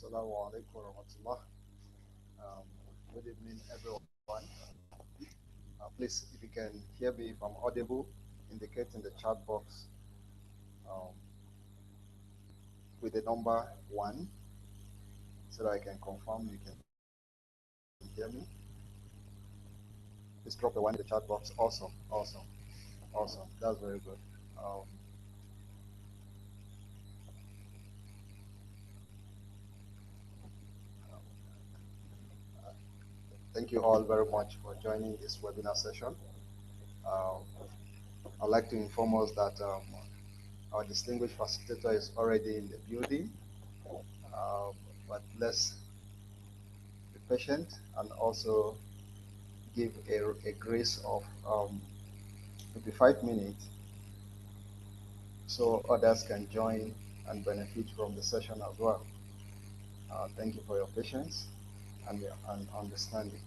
Assalamu alaikum wa rahmatullah. Um, Good evening, everyone. Please, if you can hear me, if I'm audible, indicate in the chat box um, with the number 1 so that I can confirm you can hear me. Please drop the 1 in the chat box. Awesome, awesome, awesome. That's very good. Um, Thank you all very much for joining this webinar session. I'd like to inform us that our distinguished facilitator is already in the building, uh, but let's be patient and also give a grace of 55 minutes so others can join and benefit from the session as well. Thank you for your patience and understanding.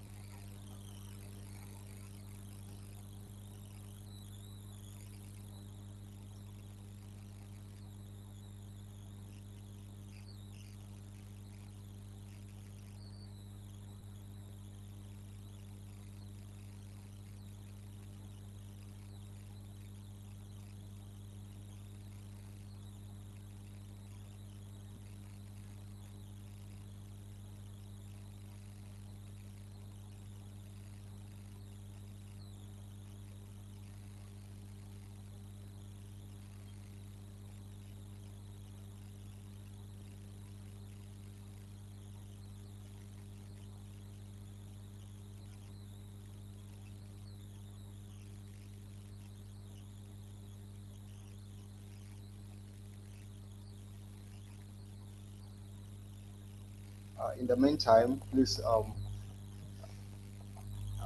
In the meantime, please, I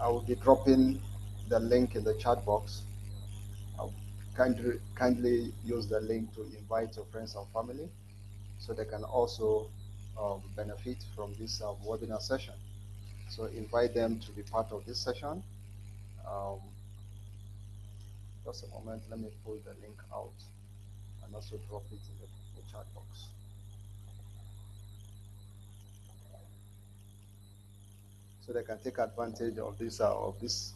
will be dropping the link in the chat box. Kindly use the link to invite your friends and family so they can also benefit from this webinar session. So invite them to be part of this session. Um, just a moment, let me pull the link out and also drop it in the chat box. So they can take advantage of this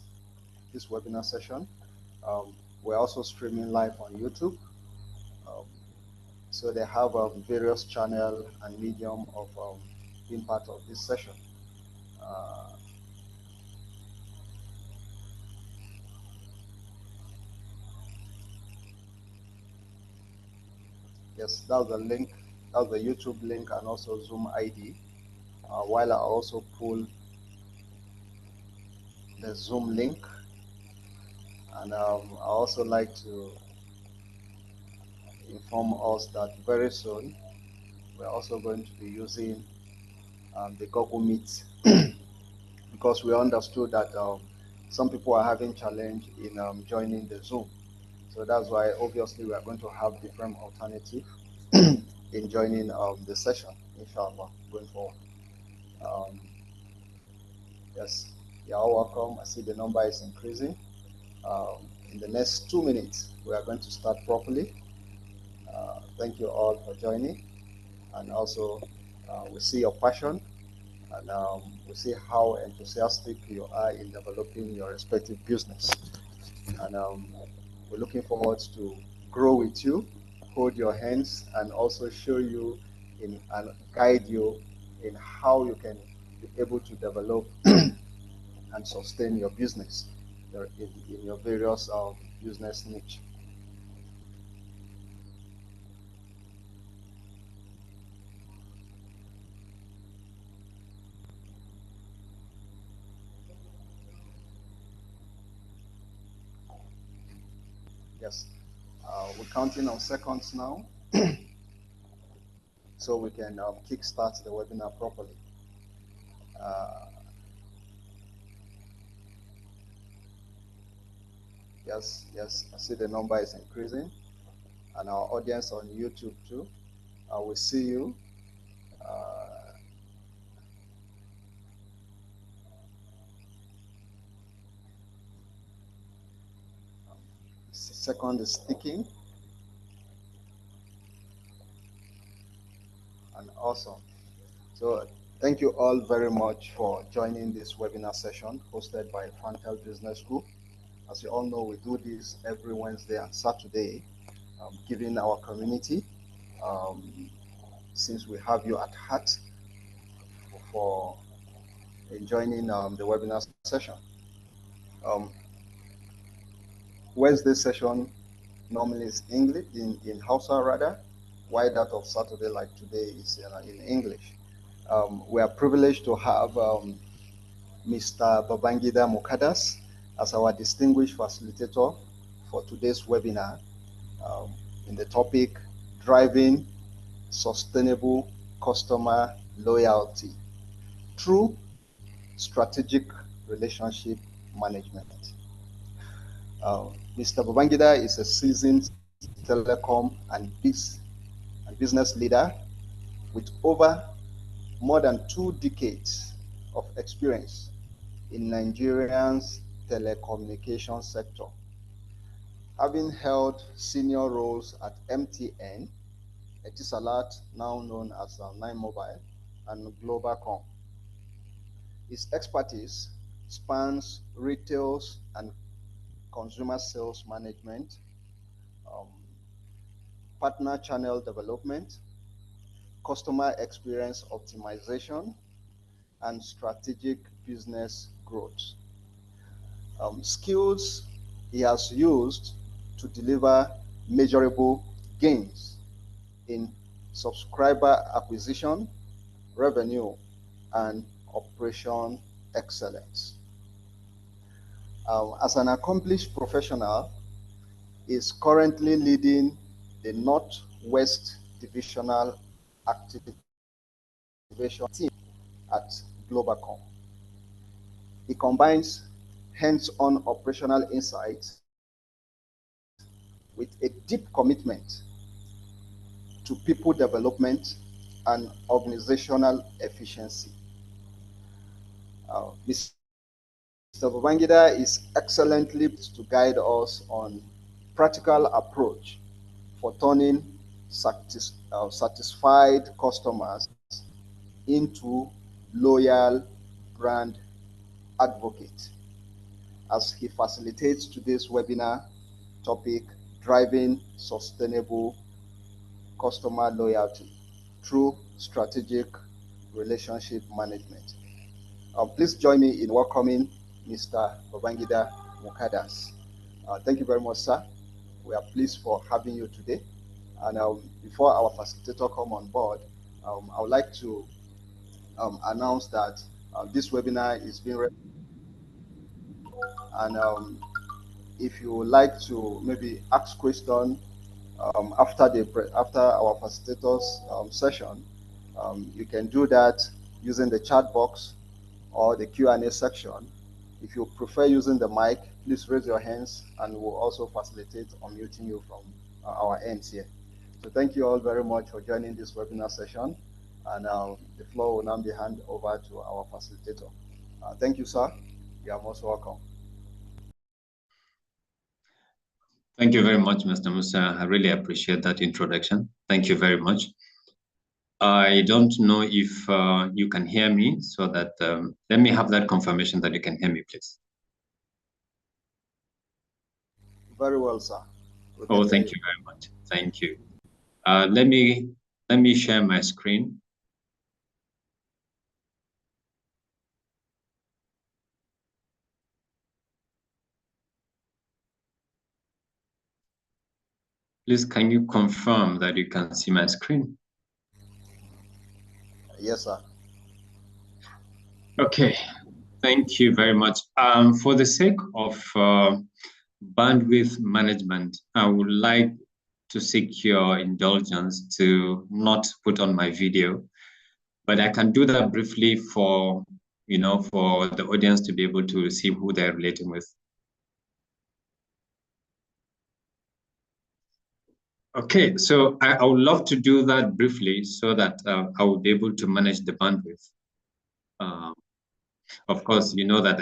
webinar session. We're also streaming live on YouTube. Um, so they have various channel and medium of being part of this session. Yes, that's the link. That's the YouTube link and also Zoom ID. While I also pull the Zoom link, and I also like to inform us that very soon we're also going to be using the Google Meet because we understood that some people are having challenge in joining the Zoom. So that's why obviously we are going to have different alternatives in joining the session, inshallah, going forward. Um, yes, you're all welcome. I see the number is increasing. In the next 2 minutes, we are going to start properly. Thank you all for joining. And also, we see your passion and we see how enthusiastic you are in developing your respective business. And we're looking forward to grow with you, hold your hands, and also show you and guide you in how you can be able to develop and sustain your business in your various business niche. Yes, we're counting on seconds now, so we can kickstart the webinar properly. Yes, yes, I see the number is increasing, and our audience on YouTube too. We see you. Second is sticking, and awesome. So thank you all very much for joining this webinar session hosted by Fantel Business School. As you all know, we do this every Wednesday and Saturday, giving our community, um, since we have you at heart, for joining the webinar session. Um, Wednesday session normally is English, in Hausa rather, while that of Saturday, like today, is in English. We are privileged to have Mr. Babangida Mukadas as our distinguished facilitator for today's webinar, um, in the topic driving sustainable customer loyalty through strategic relationship management. Mr. Babangida is a seasoned telecom and business leader with over more than 2 decades of experience in Nigeria's telecommunication sector, having held senior roles at MTN, Etisalat, now known as Nine Mobile, and Globalcom. His expertise spans retail and consumer sales management, um, partner channel development, customer experience optimization, and strategic business growth. Skills he has used to deliver measurable gains in subscriber acquisition, revenue, and operation excellence. As an accomplished professional, he is currently leading the Northwest Divisional Activation Team at Globalcom. He combines hands-on operational insights with a deep commitment to people development and organizational efficiency. Mr. Babangida is excellently to guide us on practical approach for turning satisfied customers into loyal brand advocates, as he facilitates today's webinar topic, driving sustainable customer loyalty through strategic relationship management. Please join me in welcoming Mr. Babangida Mukadas. Thank you very much, sir. We are pleased for having you today. And before our facilitator come on board, I would like to announce that this webinar is being recorded. And if you would like to maybe ask question after our facilitators session, you can do that using the chat box or the Q&A section. If you prefer using the mic, please raise your hands and we'll also facilitate unmuting you from our ends here. So thank you all very much for joining this webinar session, and the floor will now be handed over to our facilitator. Thank you, sir. You are most welcome. Thank you very much, Mr. Musa. I really appreciate that introduction. Thank you very much. I don't know if you can hear me, so that let me have that confirmation that you can hear me, please. Very well, sir. Oh, thank you very much. Thank you. Let me share my screen. Please, can you confirm that you can see my screen? Yes, sir. Okay, thank you very much. For the sake of bandwidth management, I would like to seek your indulgence to not put on my video, but I can do that briefly for the audience to be able to see who they're relating with. Okay, so I would love to do that briefly so that I will be able to manage the bandwidth. Of course, you know that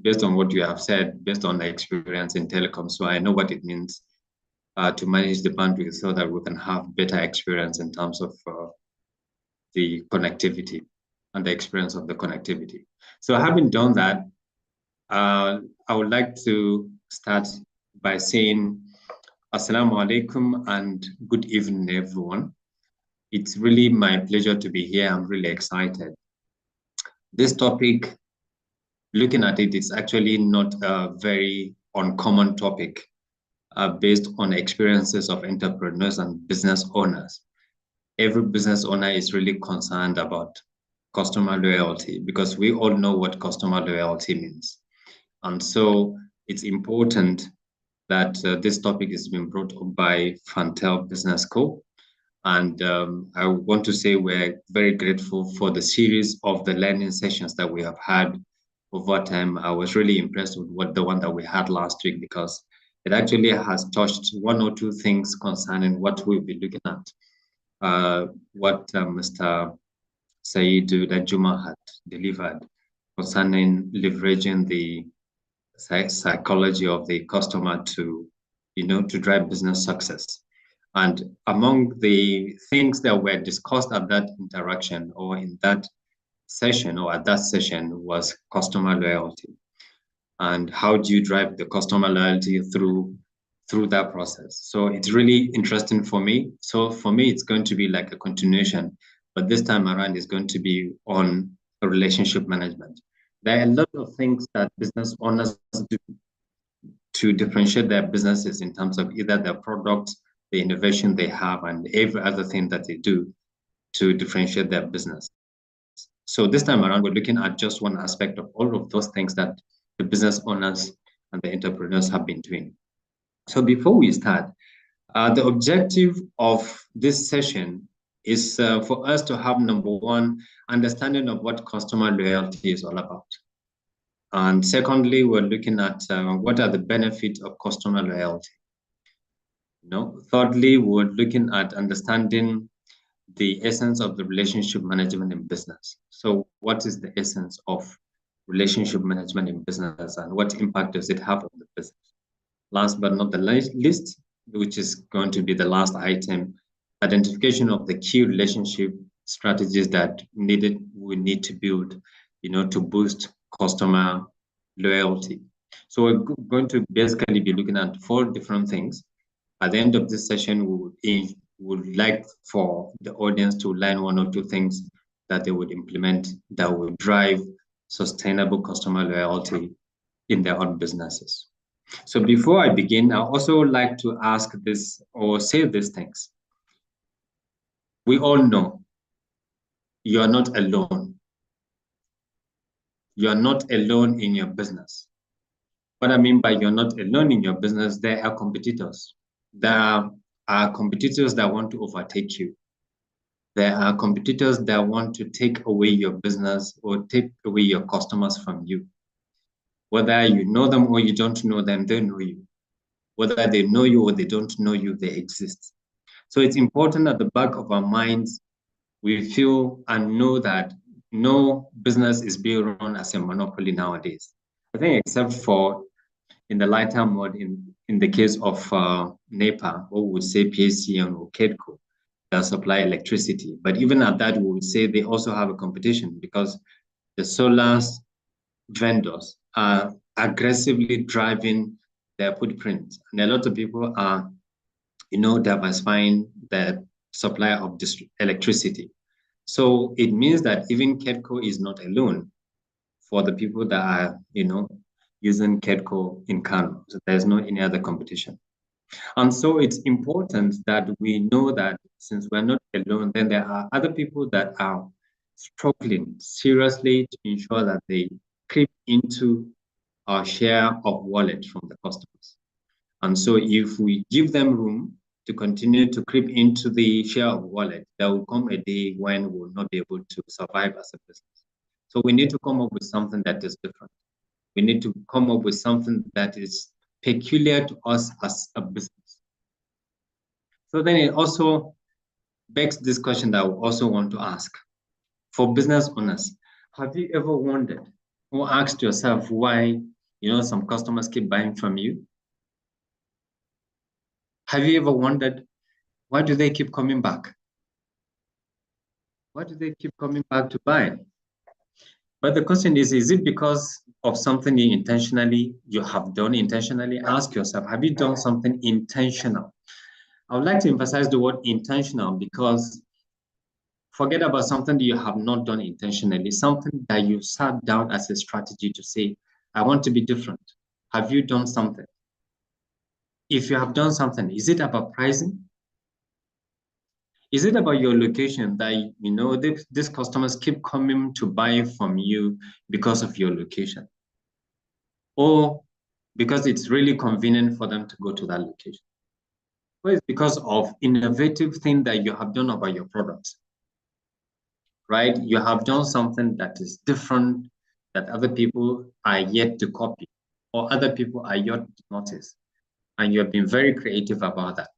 based on what you have said, based on the experience in telecom, so I know what it means to manage the bandwidth so that we can have better experience in terms of the connectivity and the experience of the connectivity. So having done that, I would like to start by saying Assalamu alaikum and good evening, everyone. It's really my pleasure to be here. I'm really excited. This topic, looking at it, is actually not a very uncommon topic based on experiences of entrepreneurs and business owners. Every business owner is really concerned about customer loyalty because we all know what customer loyalty means. And so it's important that this topic is being brought up by Fantel Business School. And I want to say we're very grateful for the series of the learning sessions that we have had over time. I was really impressed with the one that we had last week because it actually has touched one or two things concerning what we'll be looking at, what Mr. Saidu Danjuma had delivered concerning leveraging the psychology of the customer to, to drive business success. And among the things that were discussed at that interaction or in that session or at that session was customer loyalty. And how do you drive the customer loyalty through that process? So it's really interesting for me. So for me, it's going to be like a continuation, but this time around is going to be on relationship management. There are a lot of things that business owners do to differentiate their businesses in terms of either their products, the innovation they have, and every other thing that they do to differentiate their business. So this time around, we're looking at just one aspect of all of those things that the business owners and the entrepreneurs have been doing. So before we start, the objective of this session is for us to have, number one, understanding of what customer loyalty is all about. And secondly, we're looking at what are the benefits of customer loyalty. Thirdly, we're looking at understanding the essence of the relationship management in business. So what is the essence of relationship management in business and what impact does it have on the business? Last but not the least, which is going to be the last item, identification of the key relationship strategies that we need to build, to boost customer loyalty. So we're going to basically be looking at 4 different things. At the end of this session, we would like for the audience to learn 1 or 2 things that they would implement that will drive sustainable customer loyalty in their own businesses. So before I begin, I also like to ask this or say these things. We all know you are not alone. You are not alone in your business. What I mean by you're not alone in your business, there are competitors. There are competitors that want to overtake you. There are competitors that want to take away your business or take away your customers from you. Whether you know them or you don't know them, they know you. Whether they know you or they don't know you, they exist. So it's important at the back of our minds, we feel and know that no business is being run as a monopoly nowadays. I think except for in the lighter mode, in the case of NEPA, or we would say PACN or KEDCO, that supply electricity. But even at that, we would say they also have a competition because the solar vendors are aggressively driving their footprint. And a lot of people are, diversifying the supply of electricity. So it means that even KEDCO is not alone for the people that are, using KEDCO in Kano. So there's no any other competition. And so it's important that we know that since we're not alone, then there are other people that are struggling seriously to ensure that they creep into our share of wallet from the customers. And so if we give them room to continue to creep into the share of wallet, there will come a day when we'll not be able to survive as a business. So we need to come up with something that is different. We need to come up with something that is peculiar to us as a business. So then it also begs this question that I also want to ask. For business owners, have you ever wondered or asked yourself why, some customers keep buying from you? Have you ever wondered why do they keep coming back? Why do they keep coming back to buy? But the question is it because of something you have done intentionally? Ask yourself, have you done something intentional? I would like to emphasize the word intentional because forget about something that you have not done intentionally, something that you sat down as a strategy to say, I want to be different. Have you done something? If you have done something, is it about pricing? Is it about your location that, these customers keep coming to buy from you because of your location? Or because it's really convenient for them to go to that location? Or it's because of innovative thing that you have done about your products, right? You have done something that is different that other people are yet to copy or other people are yet to notice. And you have been very creative about that.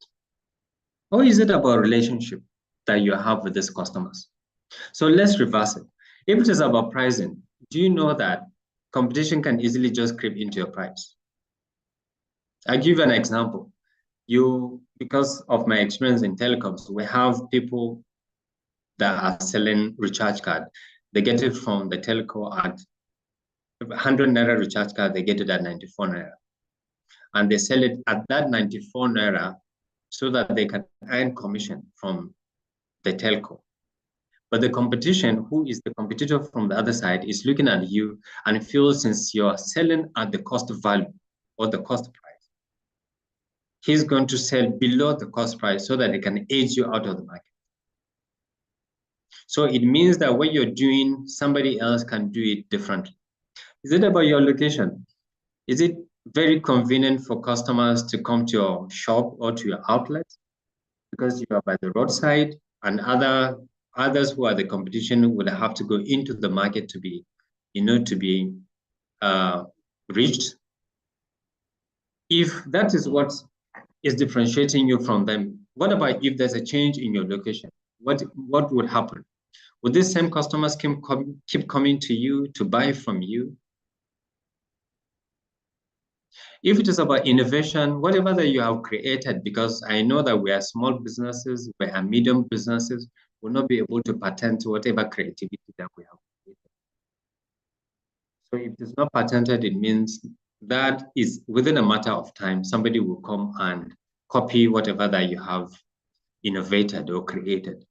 Or is it about relationship that you have with these customers? So let's reverse it. If it is about pricing, do you know that competition can easily just creep into your price? I'll give you an example. Because of my experience in telecoms, we have people that are selling recharge card. They get it from the telco at 100 naira recharge card, they get it at 94 naira. And they sell it at that 94 naira so that they can earn commission from the telco. But the competition, who is the competitor from the other side, is looking at you and feels since you're selling at the cost of value or the cost price, he's going to sell below the cost price so that he can age you out of the market. So it means that what you're doing, somebody else can do it differently. Is it about your location? Is it very convenient for customers to come to your shop or to your outlet because you are by the roadside and others who are the competition would have to go into the market to be, uh, reached? If that is what is differentiating you from them, what about if there's a change in your location? What would happen? Would these same customers keep coming to you to buy from you? If it is about innovation, whatever that you have created, because I know that we are small businesses, we are medium businesses, will not be able to patent whatever creativity that we have created. So if it's not patented, it means that is within a matter of time, somebody will come and copy whatever that you have innovated or created.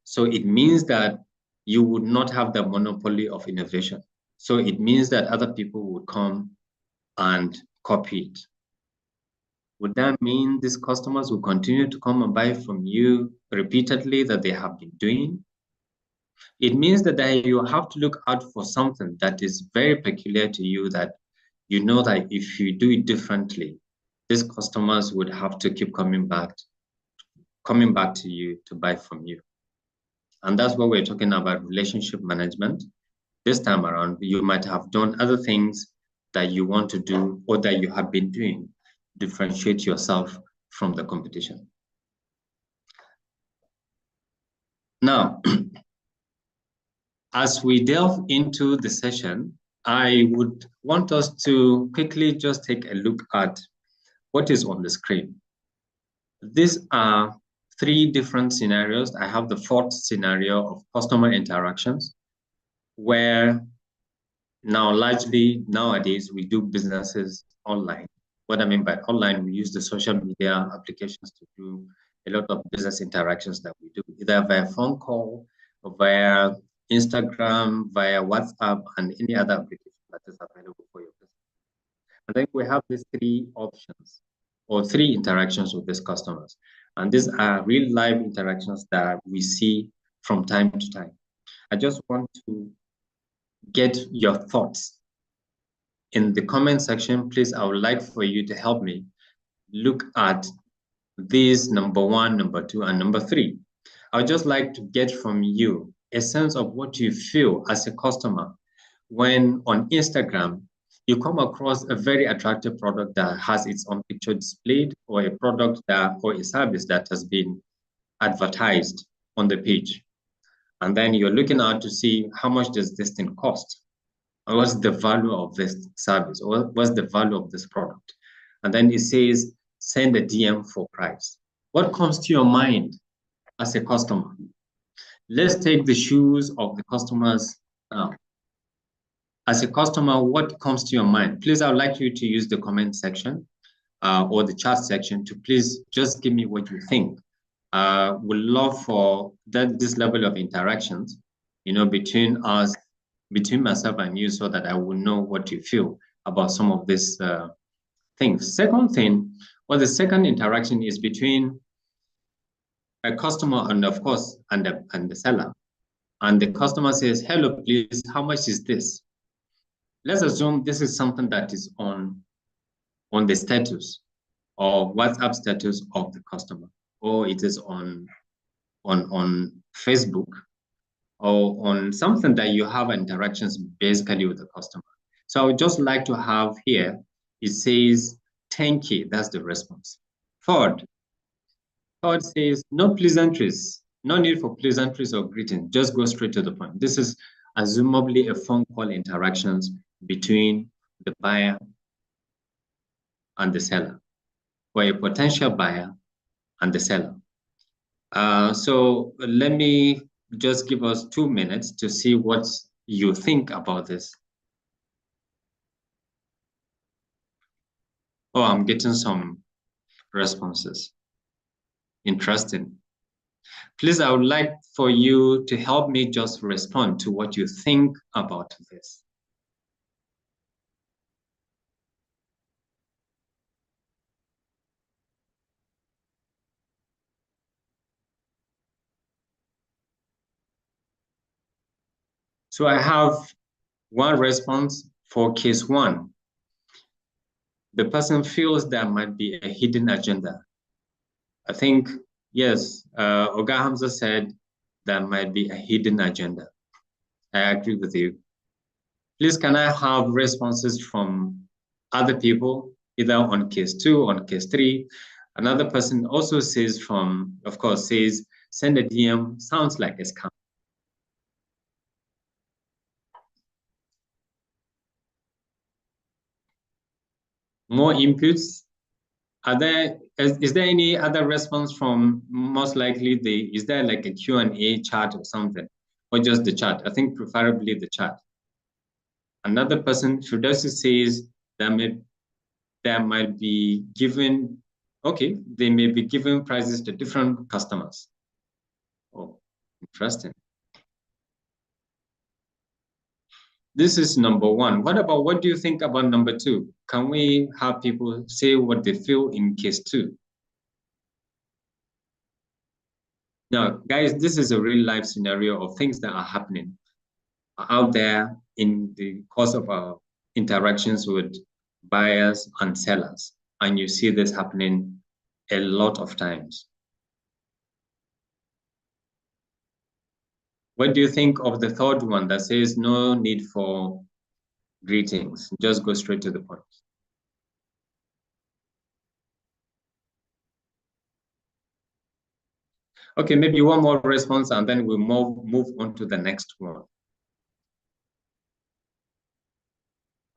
So it means that you would not have the monopoly of innovation. So it means that other people would come and copy it. Would that mean these customers will continue to come and buy from you repeatedly that they have been doing? It means that you have to look out for something that is very peculiar to you, that you know that if you do it differently, these customers would have to keep coming back to you to buy from you. And that's what we're talking about, relationship management. This time around, you might have done other things that you want to do or that you have been doing, differentiate yourself from the competition. Now, as we delve into the session, I would want us to quickly just take a look at what is on the screen. These are three different scenarios. I have the fourth scenario of customer interactions, where now largely nowadays we do businesses online. What I mean by online, we use the social media applications to do a lot of business interactions that we do, either via phone call or via Instagram, via WhatsApp, and any other application that is available for your business. And then we have these three options or three interactions with these customers. And these are real live interactions that we see from time to time. I just want to get your thoughts in the comment section. Please, I would like for you to help me look at these number one, number two, and number three. I would just like to get from you a sense of what you feel as a customer when on Instagram you come across a very attractive product that has its own picture displayed, or a product or a service that has been advertised on the page. And then you're looking out to see how much does this thing cost? Or what's the value of this service? Or what's the value of this product? And then it says, send a DM for price. What comes to your mind as a customer? Let's take the shoes of the customers now. As a customer, what comes to your mind? Please, I would like you to use the comment section or the chat section to please just give me what you think. Would love for this level of interactions, between us, between myself and you, so that I will know what you feel about some of these things. Second thing, well, the second interaction is between a customer and, of course, and the seller. And the customer says, "Hello, please, how much is this?" Let's assume this is something that is on the status or WhatsApp status of the customer, or it is on Facebook, or on something that you have interactions basically with the customer. So I would just like to have here, it says 10K, that's the response. Third says no pleasantries, no need for pleasantries or greeting, just go straight to the point. This is assumably a phone call interactions between the buyer and the seller, or a potential buyer and the seller. So let me just give us 2 minutes to see what you think about this. Oh, I'm getting some responses. Interesting. Please, I would like for you to help me just respond to what you think about this. So I have one response for case one. The person feels there might be a hidden agenda. I think, yes, Oga Hamza said there might be a hidden agenda. I agree with you. Please, can I have responses from other people, either on case two, on case three? Another person also says says, send a DM, sounds like a scam. More inputs? Is there any other response from most likely is there like a Q&A chat or something, or just the chat? I think preferably the chat. Another person, Firdausi says there might be given, okay, they may be giving prices to different customers. Oh, interesting. This is number one. What do you think about number two? Can we have people say what they feel in case two? Now, guys, this is a real life scenario of things that are happening out there in the course of our interactions with buyers and sellers. And you see this happening a lot of times. What do you think of the third one that says no need for greetings, just go straight to the point? Okay, maybe one more response and then we'll move on to the next one.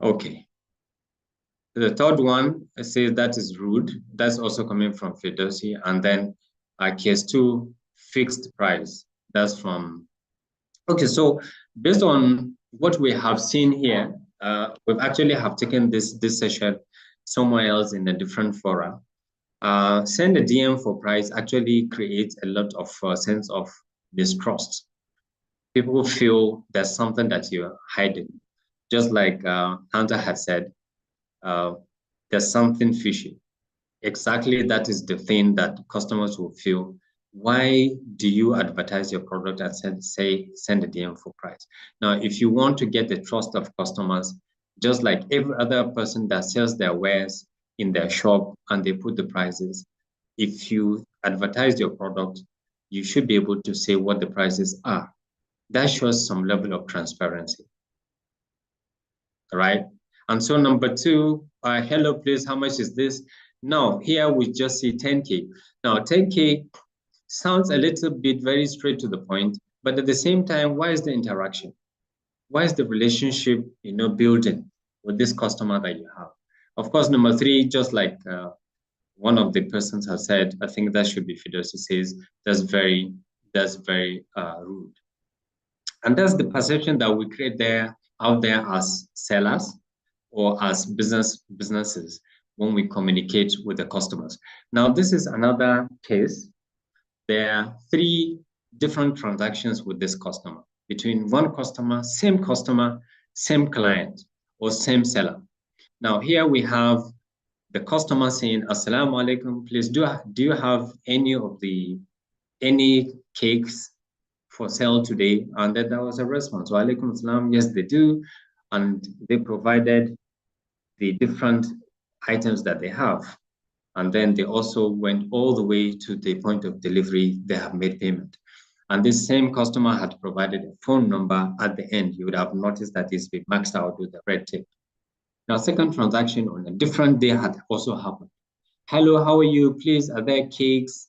Okay. The third one says that is rude. That's also coming from Firdausi. And then case two, fixed price. That's from, okay, so based on what we have seen here, we've actually have taken this session somewhere else in a different forum. Send a DM for price actually creates a lot of sense of distrust. People feel there's something that you're hiding. Just like Hunter had said, there's something fishy. Exactly that is the thing that customers will feel. Why do you advertise your product and send a DM for price? Now, if you want to get the trust of customers, just like every other person that sells their wares in their shop and they put the prices, if you advertise your product, you should be able to say what the prices are. That shows some level of transparency, right? And so number two, hello, please, how much is this? Now, here we just see 10K. Now, 10K sounds a little bit very straight to the point, but at the same time, why is the interaction? Why is the relationship, building with this customer that you have? Of course, number three, just like one of the persons has said, I think that should be Firdausi says, that's very that's very rude. And that's the perception that we create there out there as sellers or as businesses when we communicate with the customers. Now, this is another case. There are 3 different transactions with this customer between one customer, same client, or same seller. Now, here we have the customer saying, "Assalamu alaikum, please do you have any cakes for sale today?" And then there was a response, "Wa alaikum assalam, yes, they do." And they provided the different items that they have. And then they also went all the way to the point of delivery. They have made payment. And this same customer had provided a phone number at the end. You would have noticed that it's been maxed out with a red tick. Now, second transaction on a different day had also happened. "Hello, how are you? Please, are there cakes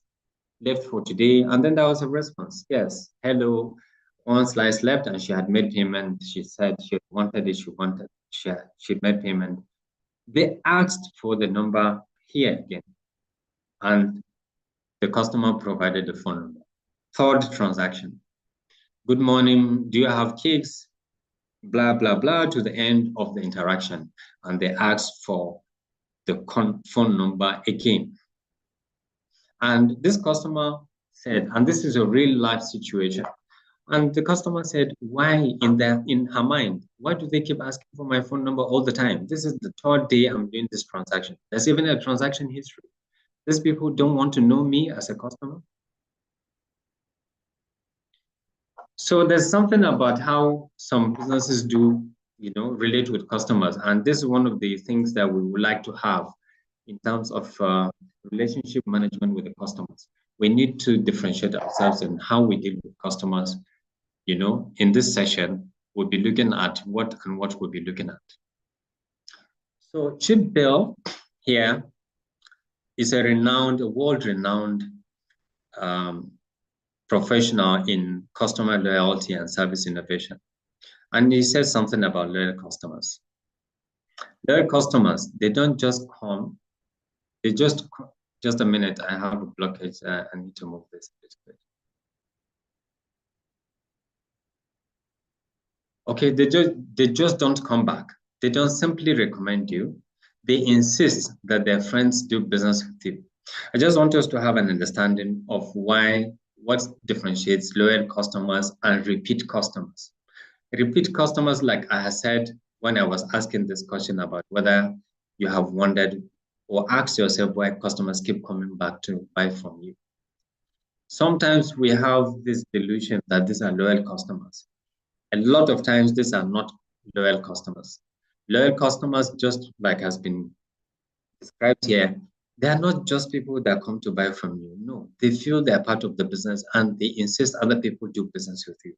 left for today?" And then there was a response. "Yes, hello. One slice left," and she had made payment. She said she wanted it, she made payment. They asked for the number here again, and the customer provided the phone number. Third transaction. "Good morning, do you have cakes?" Blah, blah, blah, to the end of the interaction. And they asked for the phone number again. And this customer said, and this is a real life situation, and the customer said, why in her mind, why do they keep asking for my phone number all the time? This is the 3rd day I'm doing this transaction. There's even a transaction history. These people don't want to know me as a customer. So there's something about how some businesses do, relate with customers. And this is one of the things that we would like to have in terms of relationship management with the customers. We need to differentiate ourselves in how we deal with customers. In this session, we'll be looking at what we'll be looking at. So Chip Bell here is a world-renowned professional in customer loyalty and service innovation. And he says something about loyal customers. Loyal customers, they don't just come, they just a minute, I have a blockage, I need to move this a little bit. Okay, they just don't come back. They don't simply recommend you. They insist that their friends do business with you. I just want us to have an understanding of what differentiates loyal customers and repeat customers. Repeat customers, like I said when I was asking this question about whether you have wondered or asked yourself why customers keep coming back to buy from you. Sometimes we have this delusion that these are loyal customers. A lot of times, these are not loyal customers. Loyal customers, just like has been described here, they are not just people that come to buy from you. No, they feel they're part of the business and they insist other people do business with you.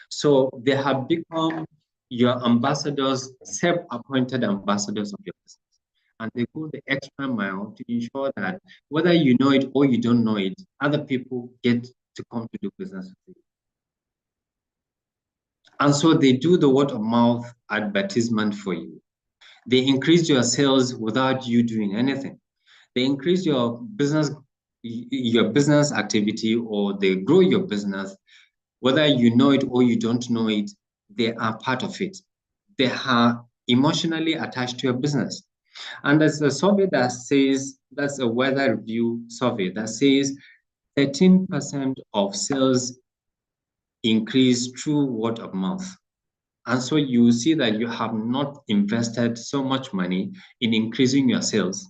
So they have become your ambassadors, self-appointed ambassadors of your business. And they go the extra mile to ensure that whether you know it or you don't know it, other people get to come to do business with you. And so they do the word of mouth advertisement for you. They increase your sales without you doing anything. They increase your business activity, or they grow your business. Whether you know it or you don't know it, they are part of it. They are emotionally attached to your business. And there's a survey that says, that's a weather review survey that says 13% of sales increase through word of mouth. And so you see that you have not invested so much money in increasing your sales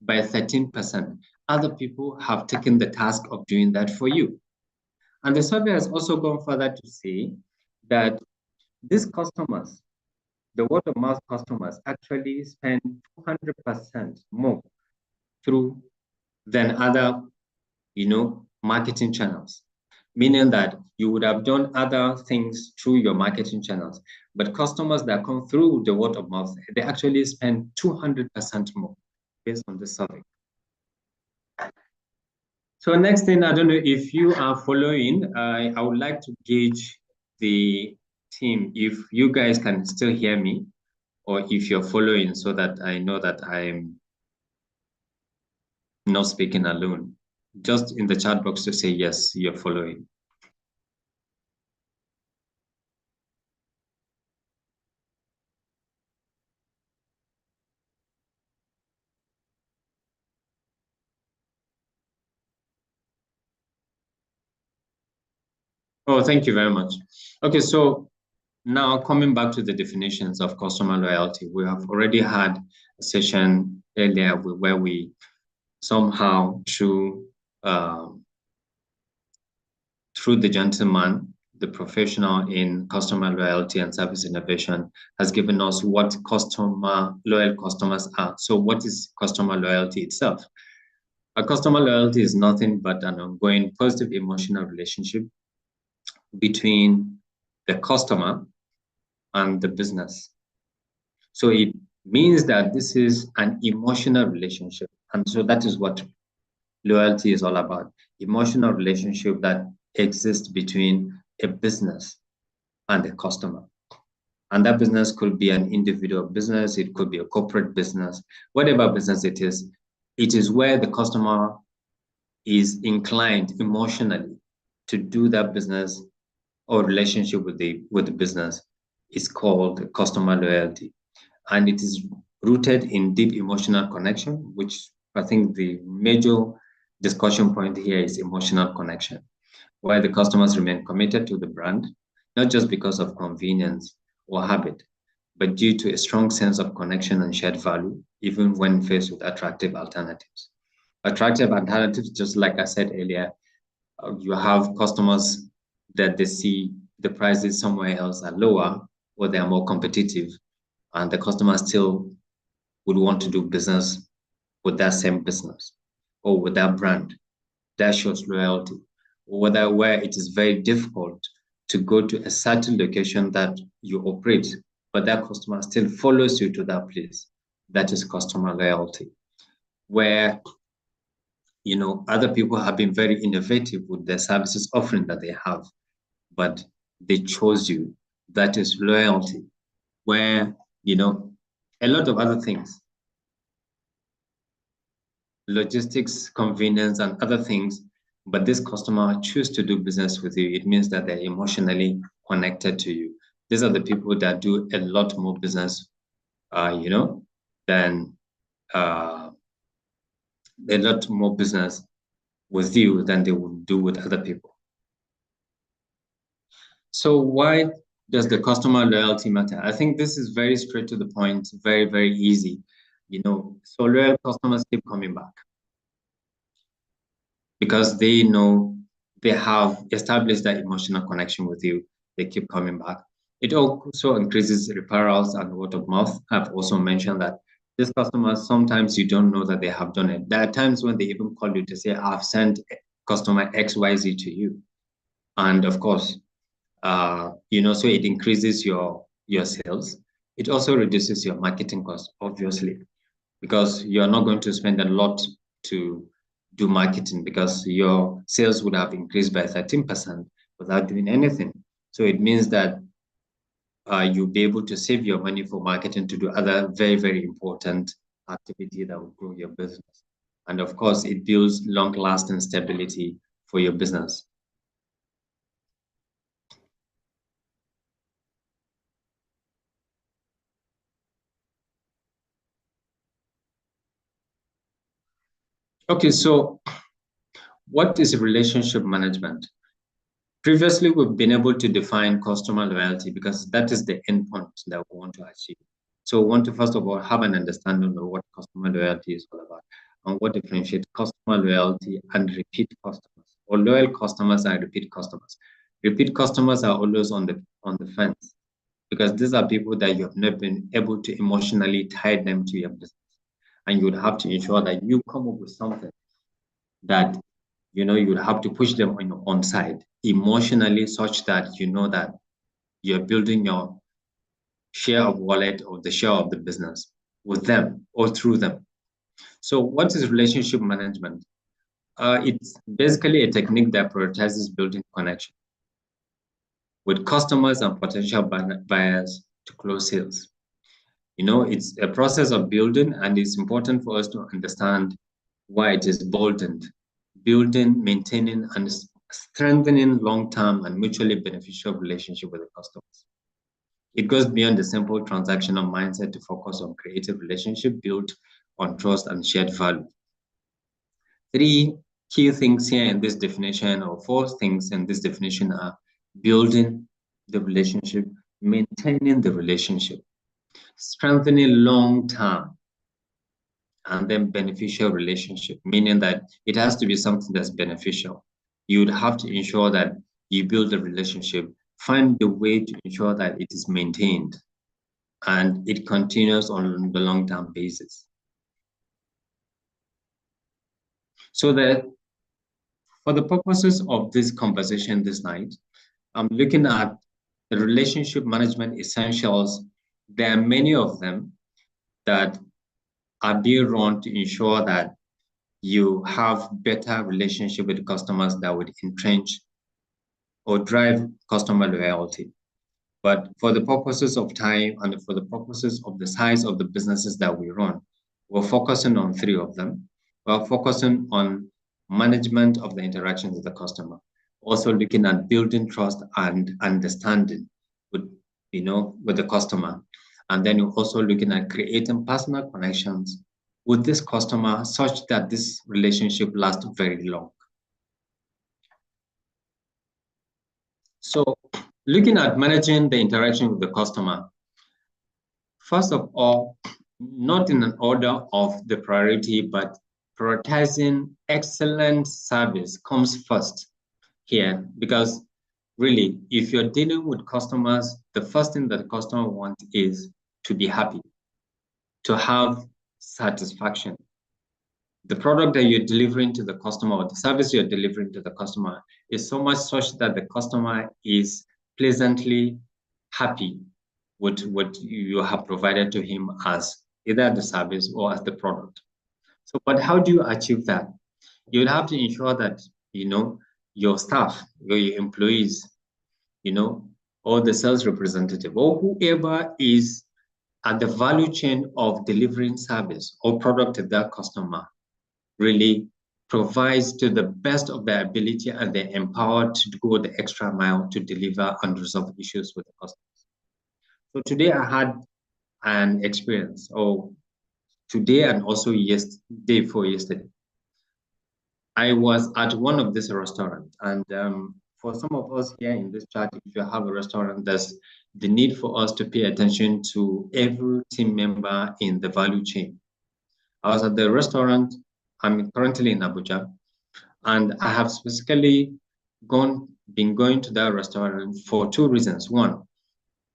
by 13%. Other people have taken the task of doing that for you. And the survey has also gone further to say that these customers, the word of mouth customers, actually spend 200% more than other, marketing channels. Meaning that you would have done other things through your marketing channels, but customers that come through the word of mouth, they actually spend 200% more based on the survey. So next thing, I don't know if you are following, I would like to gauge the team, if you guys can still hear me, or if you're following, so that I know that I'm not speaking alone. just in the chat box to say yes, you're following. Oh, thank you very much. Okay, so now coming back to the definitions of customer loyalty, we have already had a session earlier where we somehow through the gentleman, the professional in customer loyalty and service innovation, has given us what loyal customers are. So what is customer loyalty itself? A customer loyalty is nothing but an ongoing positive emotional relationship between the customer and the business. So it means that this is an emotional relationship. And so that is what loyalty is all about. Emotional relationship that exists between a business and a customer. And that business could be an individual business, it could be a corporate business, whatever business it is where the customer is inclined emotionally to do that business or relationship with the business is called customer loyalty. And it is rooted in deep emotional connection, which I think the major discussion point here is emotional connection, where the customers remain committed to the brand, not just because of convenience or habit, but due to a strong sense of connection and shared value, even when faced with attractive alternatives. Attractive alternatives, just like I said earlier, you have customers that they see the prices somewhere else are lower or they are more competitive, and the customer still would want to do business with that same business or with that brand. That shows loyalty. Whether where it is very difficult to go to a certain location that you operate, but that customer still follows you to that place. That is customer loyalty. Where other people have been very innovative with their services offering that they have, but they chose you. That is loyalty. Where a lot of other things, logistics, convenience, and other things, but this customer choose to do business with you, it means that they're emotionally connected to you. These are the people that do a lot more business, than a lot more business with you than they would do with other people. So why does the customer loyalty matter? I think this is very straight to the point, very, very easy. So loyal customers keep coming back because they know they have established that emotional connection with you. They keep coming back. It also increases referrals and word of mouth. I've also mentioned that these customers, sometimes you don't know that they have done it. There are times when they even call you to say, I've sent customer XYZ to you. And of course, so it increases your sales. It also reduces your marketing cost, obviously, because you're not going to spend a lot to do marketing because your sales would have increased by 13% without doing anything. So it means that you'll be able to save your money for marketing to do other very, very important activity that will grow your business. And of course, it builds long-lasting stability for your business. Okay, so what is relationship management? Previously, we've been able to define customer loyalty because that is the endpoint that we want to achieve. So we want to, first of all, have an understanding of what customer loyalty is all about and what differentiates customer loyalty and repeat customers, or loyal customers and repeat customers. Repeat customers are always on the fence because these are people that you have not been able to emotionally tie them to your business. And you would have to ensure that you come up with something that you'd have to push them on your own side emotionally, such that that you're building your share of wallet or the share of the business with them or through them. So what is relationship management? It's basically a technique that prioritizes building connection with customers and potential buyers to close sales. It's a process of building, and it's important for us to understand why it is boldened building, maintaining, and strengthening long-term and mutually beneficial relationship with the customers. It goes beyond the simple transactional mindset to focus on creative relationship built on trust and shared value. Three key things here in this definition, or four things in this definition, are building the relationship, maintaining the relationship, strengthening long-term, and then beneficial relationship, meaning that it has to be something that's beneficial. You'd have to ensure that you build a relationship, find the way to ensure that it is maintained and it continues on the long-term basis. So that for the purposes of this conversation this night, I'm looking at the relationship management essentials. There are many of them that are being run to ensure that you have better relationship with customers that would entrench or drive customer loyalty. But for the purposes of time and for the purposes of the size of the businesses that we run, we're focusing on three of them. We're focusing on management of the interaction with the customer, also looking at building trust and understanding with, with the customer. And then you're also looking at creating personal connections with this customer such that this relationship lasts very long. So looking at managing the interaction with the customer, first of all, not in an order of the priority, but prioritizing excellent service comes first here, because really, if you're dealing with customers, the first thing that the customer wants is to be happy, to have satisfaction. The product that you're delivering to the customer or the service you're delivering to the customer is so much such that the customer is pleasantly happy with what you have provided to him as either the service or as the product. So, but how do you achieve that? You would have to ensure that, your staff, your employees, or the sales representative, or whoever is at the value chain of delivering service or product to that customer really provides to the best of their ability, and they're empowered to go the extra mile to deliver and resolve issues with the customers. So today I had an experience, or today and also day before yesterday. I was at one of these restaurants, and for some of us here in this chat, if you have a restaurant, there's the need for us to pay attention to every team member in the value chain. I was at the restaurant. I'm currently in Abuja, and I have specifically been going to that restaurant for two reasons. One,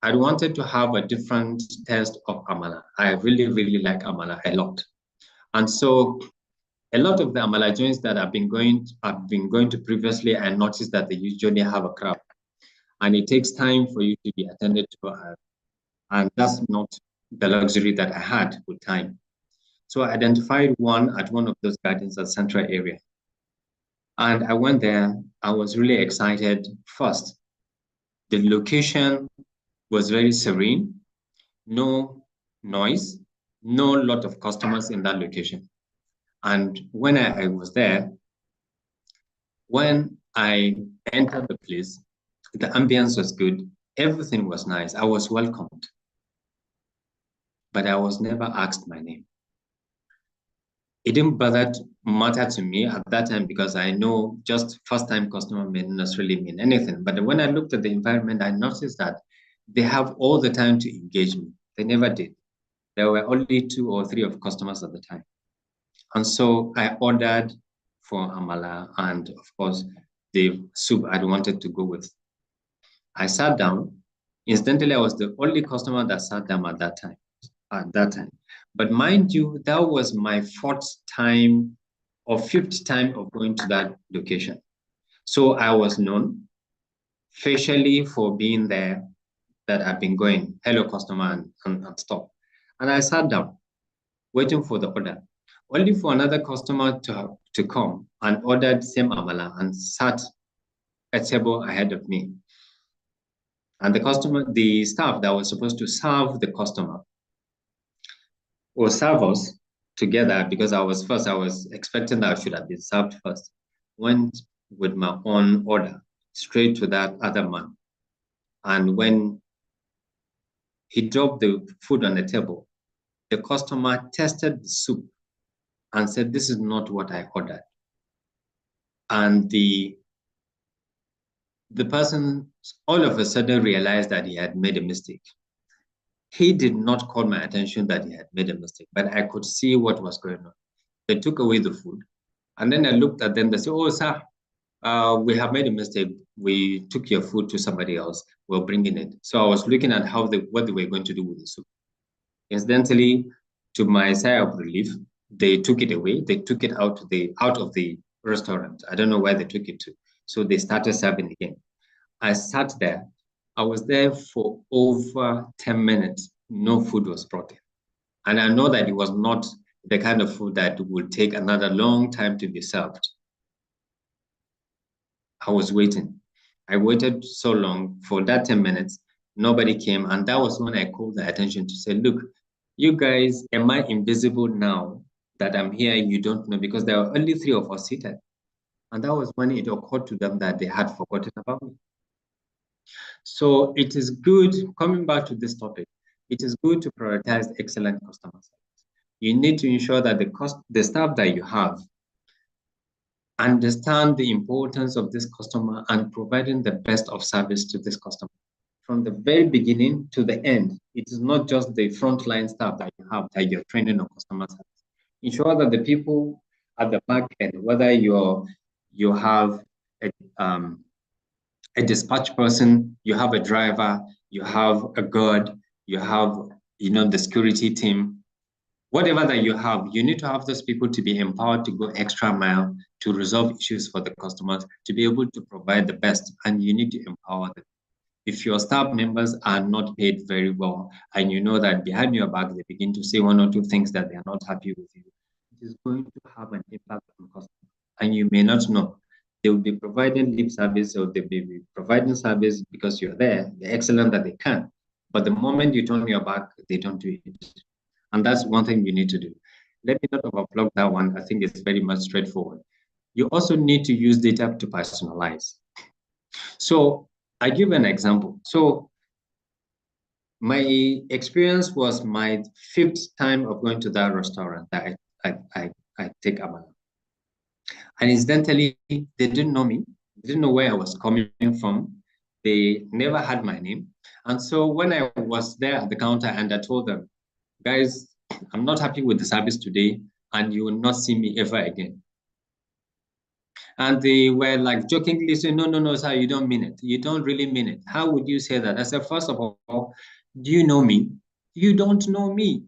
I wanted to have a different taste of amala. I really, really like amala a lot. And so a lot of the amala joints that I've been going to previously, I noticed that they usually have a crowd. And it takes time for you to be attended to. And that's not the luxury that I had with time. So I identified one at one of those gardens at Central area. And I went there. I was really excited. First, the location was very serene, no noise, no lot of customers in that location. And when I was there, when I entered the place, the ambience was good. Everything was nice. I was welcomed. But I was never asked my name. It didn't matter to me at that time, because I know just first-time customer may not necessarily mean anything. But when I looked at the environment, I noticed that they have all the time to engage me. They never did. There were only 2 or 3 of customers at the time. And so I ordered for amala and, of course, the soup I wanted to go with. I sat down. Incidentally, I was the only customer that sat down at that time. But mind you, that was my 4th time or 5th time of going to that location. So I was known facially for being there, that I've been going, hello customer, and stuff. And I sat down, waiting for the order, only for another customer to come and ordered same amala and sat a table ahead of me. And the staff that was supposed to serve the customer or serve us together, because I was expecting that I should have been served first. went with my own order straight to that other man. And when he dropped the food on the table, the customer tasted the soup and said, "This is not what I ordered." And the person all of a sudden realized that he had made a mistake. He did not call my attention that he had made a mistake, but I could see what was going on. They took away the food. And then I looked at them. They said, "Oh, sir, we have made a mistake. We took your food to somebody else. We're bringing it." So I was looking at what they were going to do with the soup. Incidentally, to my sigh of relief, they took it away. They took it out of the restaurant. I don't know where they took it to. So they started serving again. I sat there. I was there for over 10 minutes. No food was brought in. And I know that it was not the kind of food that would take another long time to be served. I was waiting. I waited so long for that 10 minutes. Nobody came. And that was when I called their attention to say, "Look, you guys, am I invisible now that I'm here? You don't know," because there were only three of us seated. And that was when it occurred to them that they had forgotten about me. So it is good, coming back to this topic, it is good to prioritize excellent customer service. You need to ensure that the staff that you have understand the importance of this customer and providing the best of service to this customer. From the very beginning to the end, it is not just the frontline staff that you have that you're training on customer service. Ensure that the people at the back end, whether you have a, um, a dispatch person, you have a driver, you have a guard, you have the security team, whatever that you have, you need to have those people to be empowered to go extra mile to resolve issues for the customers, to be able to provide the best, and you need to empower them. If your staff members are not paid very well, and you know that behind your back they begin to say one or two things that they are not happy with you, it is going to have an impact on customers. And you may not know. They will be providing lip service, or they will be providing service because you're there, the excellent that they can. But the moment you turn your back, they don't do it. And that's one thing you need to do. Let me not overplug that one. I think it's very much straightforward. You also need to use data to personalize. So I give an example. So my experience was my fifth time of going to that restaurant that I take Amala. And incidentally, they didn't know me. They didn't know where I was coming from. They never had my name. And so when I was there at the counter and I told them, "Guys, I'm not happy with the service today, and you will not see me ever again." And they were like jokingly saying, "No, no, no, sir, you don't mean it. You don't really mean it. How would you say that?" I said, "First of all, do you know me? You don't know me.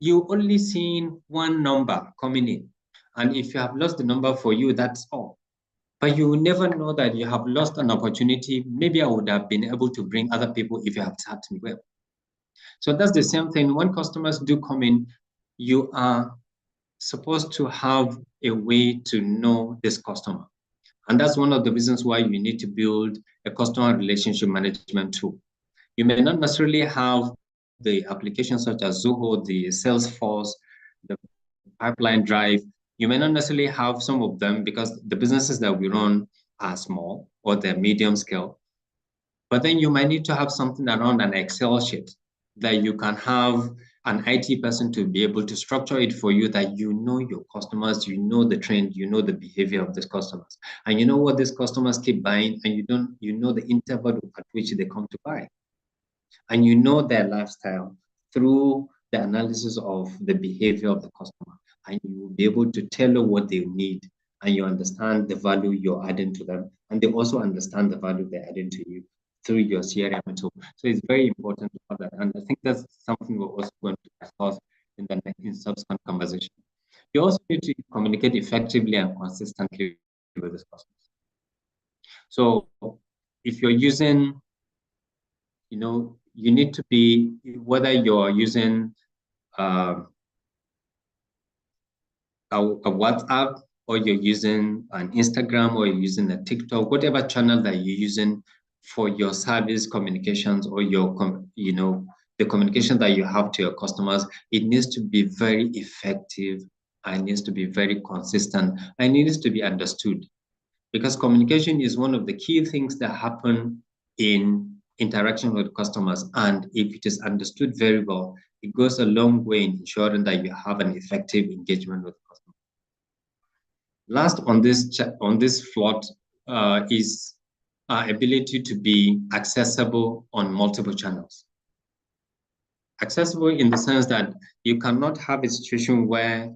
You only seen one number coming in. And if you have lost the number for you, that's all. But you will never know that you have lost an opportunity. Maybe I would have been able to bring other people if you have tapped me well." So that's the same thing. When customers do come in, you are supposed to have a way to know this customer. And that's one of the reasons why you need to build a customer relationship management tool. You may not necessarily have the applications such as Zoho, the Salesforce, the Pipeline Drive. You may not necessarily have some of them because the businesses that we run are small or they're medium scale. But then you might need to have something around an Excel sheet that you can have an IT person to be able to structure it for you, that you know your customers, you know the trend, you know the behavior of these customers, and you know what these customers keep buying, and you know the interval at which they come to buy, and you know their lifestyle through the analysis of the behavior of the customer, and you will be able to tailor what they need, and you understand the value you're adding to them, and they also understand the value they're adding to you through your CRM tool. So it's very important to have that, and I think that's something we're also going to discuss in subsequent conversation. You also need to communicate effectively and consistently with these customers. So if you're using, you need to be, whether you're using uh, a WhatsApp, or you're using an Instagram, or you're using a TikTok, whatever channel that you're using for your service communications, or the communication that you have to your customers, it needs to be very effective and it needs to be very consistent, and it needs to be understood. Because communication is one of the key things that happen in interaction with customers. And if it is understood very well, it goes a long way in ensuring that you have an effective engagement with customers. Last on this float is our ability to be accessible on multiple channels. Accessible in the sense that you cannot have a situation where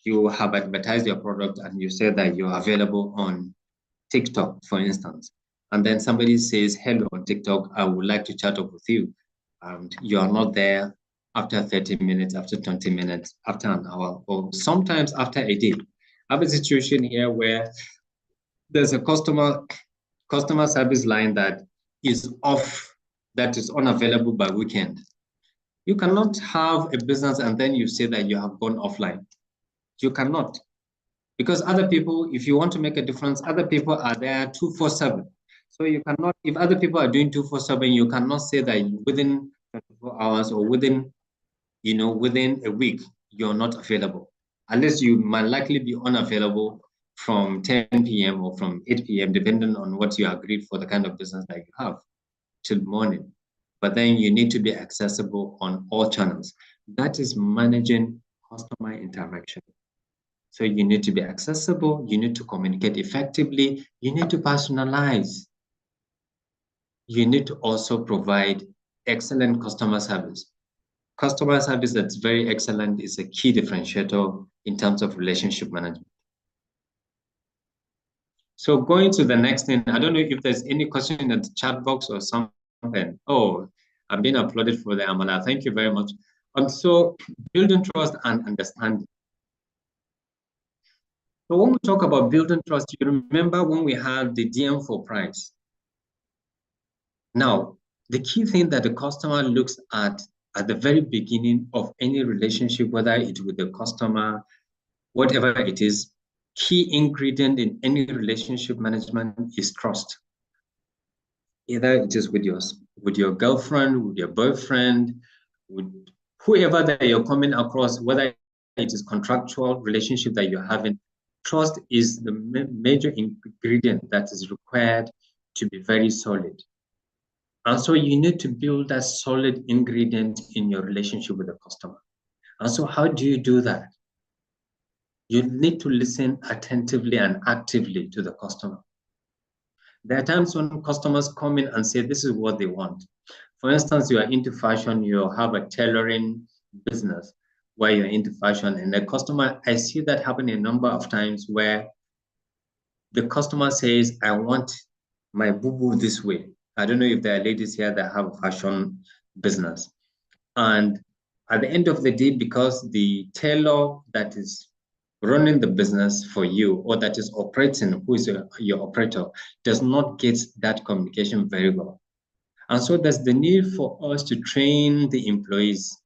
you have advertised your product and you say that you're available on TikTok, for instance, and then somebody says, hello on TikTok, I would like to chat up with you. And you are not there after 30 minutes, after 20 minutes, after an hour, or sometimes after a day. I have a situation here where there's a customer service line that is off, that is unavailable by weekend. You cannot have a business and then you say that you have gone offline. You cannot. Because other people, if you want to make a difference, other people are there 247. So you cannot, if other people are doing 247, you cannot say that within 24 hours or within a week, you're not available. Unless you might likely be unavailable from 10 p.m. or from 8 p.m., depending on what you agreed for the kind of business that you have, till morning. But then you need to be accessible on all channels. That is managing customer interaction. So you need to be accessible, you need to communicate effectively, you need to personalize. You need to also provide excellent customer service. Customer service that's very excellent is a key differentiator in terms of relationship management. So going to the next thing, I don't know if there's any question in the chat box or something. Oh, I've been applauded for the Amala. Thank you very much. So building trust and understanding. So when we talk about building trust, you remember when we had the DM for price. Now, the key thing that the customer looks at the very beginning of any relationship, whether it's with the customer, whatever it is, key ingredient in any relationship management is trust. Either it is with your girlfriend, with your boyfriend, with whoever that you're coming across, whether it is contractual relationship that you're having, trust is the major ingredient that is required to be very solid. And so you need to build that solid ingredient in your relationship with the customer. And so how do you do that? You need to listen attentively and actively to the customer. There are times when customers come in and say, this is what they want. For instance, you are into fashion, you have a tailoring business where you're into fashion, and the customer, I see that happen a number of times where the customer says, I want my boo-boo this way. I don't know if there are ladies here that have a fashion business. And at the end of the day, because the tailor that is running the business for you or that is operating, who is your operator, does not get that communication very well. And so there's the need for us to train the employees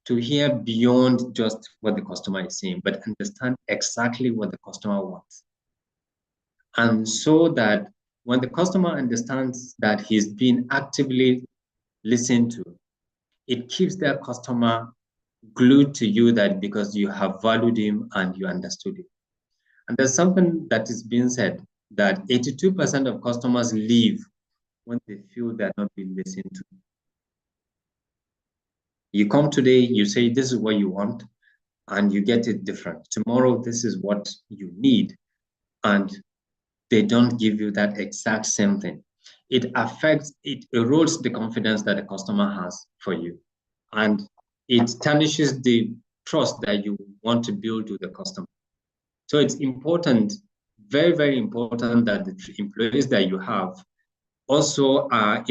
to hear beyond just what the customer is saying, but understand exactly what the customer wants. And so that when the customer understands that he's being actively listened to, it keeps their customer glued to you, that because you have valued him and you understood him. And there's something that is being said that 82% of customers leave when they feel they're not being listened to. You come today, you say, this is what you want, and you get it different. Tomorrow, this is what you need, and they don't give you that exact same thing. It erodes the confidence that the customer has for you. And it tarnishes the trust that you want to build with the customer. So it's important, very, very important, that the employees that you have also are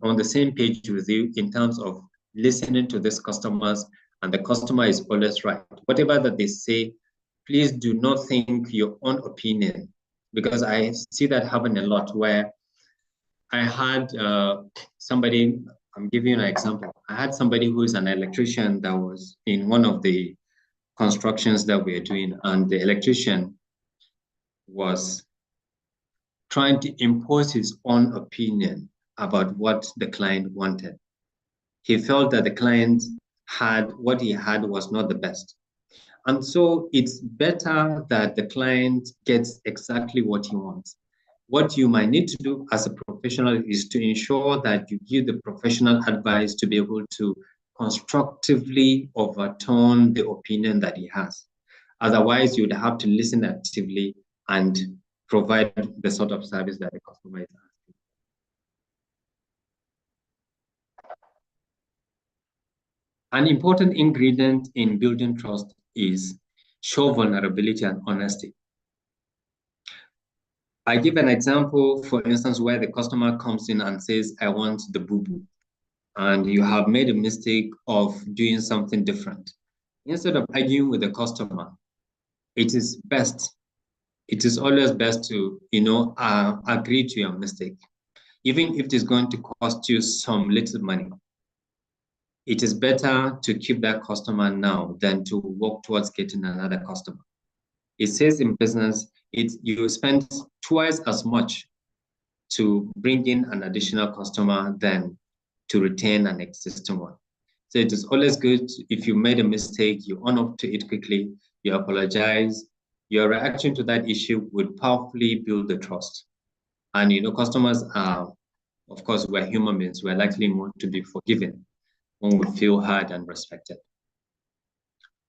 on the same page with you in terms of listening to these customers, and the customer is always right. Whatever that they say, please do not think your own opinion, because I see that happen a lot where I had somebody, I'm giving you an example. I had somebody who is an electrician that was in one of the constructions that we are doing, and the electrician was trying to impose his own opinion about what the client wanted. He felt that the client what he had was not the best. And so it's better that the client gets exactly what he wants. What you might need to do as a professional is to ensure that you give the professional advice to be able to constructively overturn the opinion that he has. Otherwise, you'd have to listen actively and provide the sort of service that the customer is asking. An important ingredient in building trust is show vulnerability and honesty. I give an example, for instance, where the customer comes in and says, I want the boo-boo, and you have made a mistake of doing something different. Instead of arguing with the customer, it is best, it is always best to, agree to your mistake. Even if it is going to cost you some little money, it is better to keep that customer now than to work towards getting another customer. It says in business, you spend twice as much to bring in an additional customer than to retain an existing one. So it is always good if you made a mistake, you own up to it quickly, you apologize. Your reaction to that issue would powerfully build the trust. And customers are, of course, we're human beings. We're likely more to be forgiven when we feel heard and respected.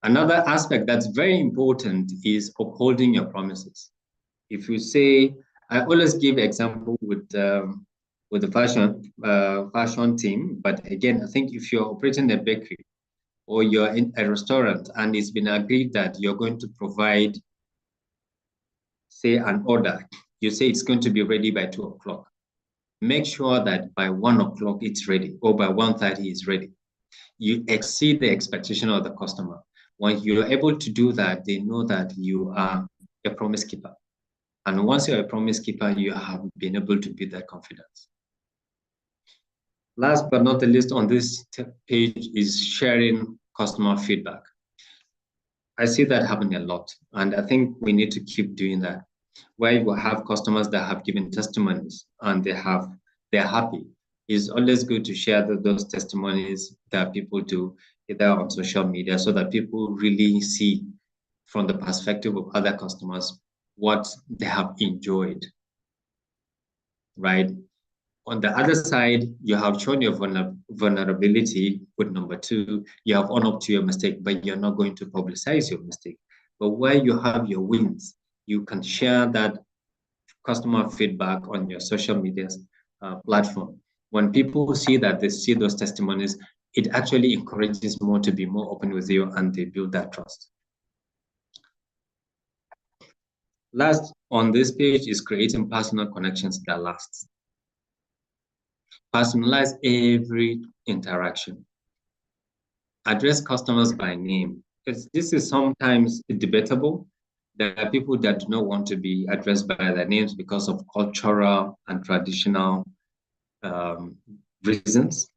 Another aspect that's very important is upholding your promises. If you say, I always give example with the fashion team, but again, I think if you're operating a bakery or you're in a restaurant and it's been agreed that you're going to provide, say, an order, you say it's going to be ready by 2 o'clock. Make sure that by 1 o'clock it's ready, or by 1:30 it's ready. You exceed the expectation of the customer. When you're able to do that, they know that you are a promise keeper. And once you're a promise keeper, you have been able to build that confidence. Last but not the least on this page is sharing customer feedback. I see that happening a lot, and I think we need to keep doing that. Where you have customers that have given testimonies and they're happy. It's always good to share those testimonies that people do either on social media so that people really see from the perspective of other customers what they have enjoyed, right? On the other side, you have shown your vulnerability with number 2. You have owned up to your mistake, but you're not going to publicize your mistake. But where you have your wins, you can share that customer feedback on your social media platform. When people see that, they see those testimonies, it actually encourages more to be more open with you and they build that trust. Last on this page is creating personal connections that last. Personalize every interaction. Address customers by name, because this is sometimes debatable. There are people that do not want to be addressed by their names because of cultural and traditional reasons.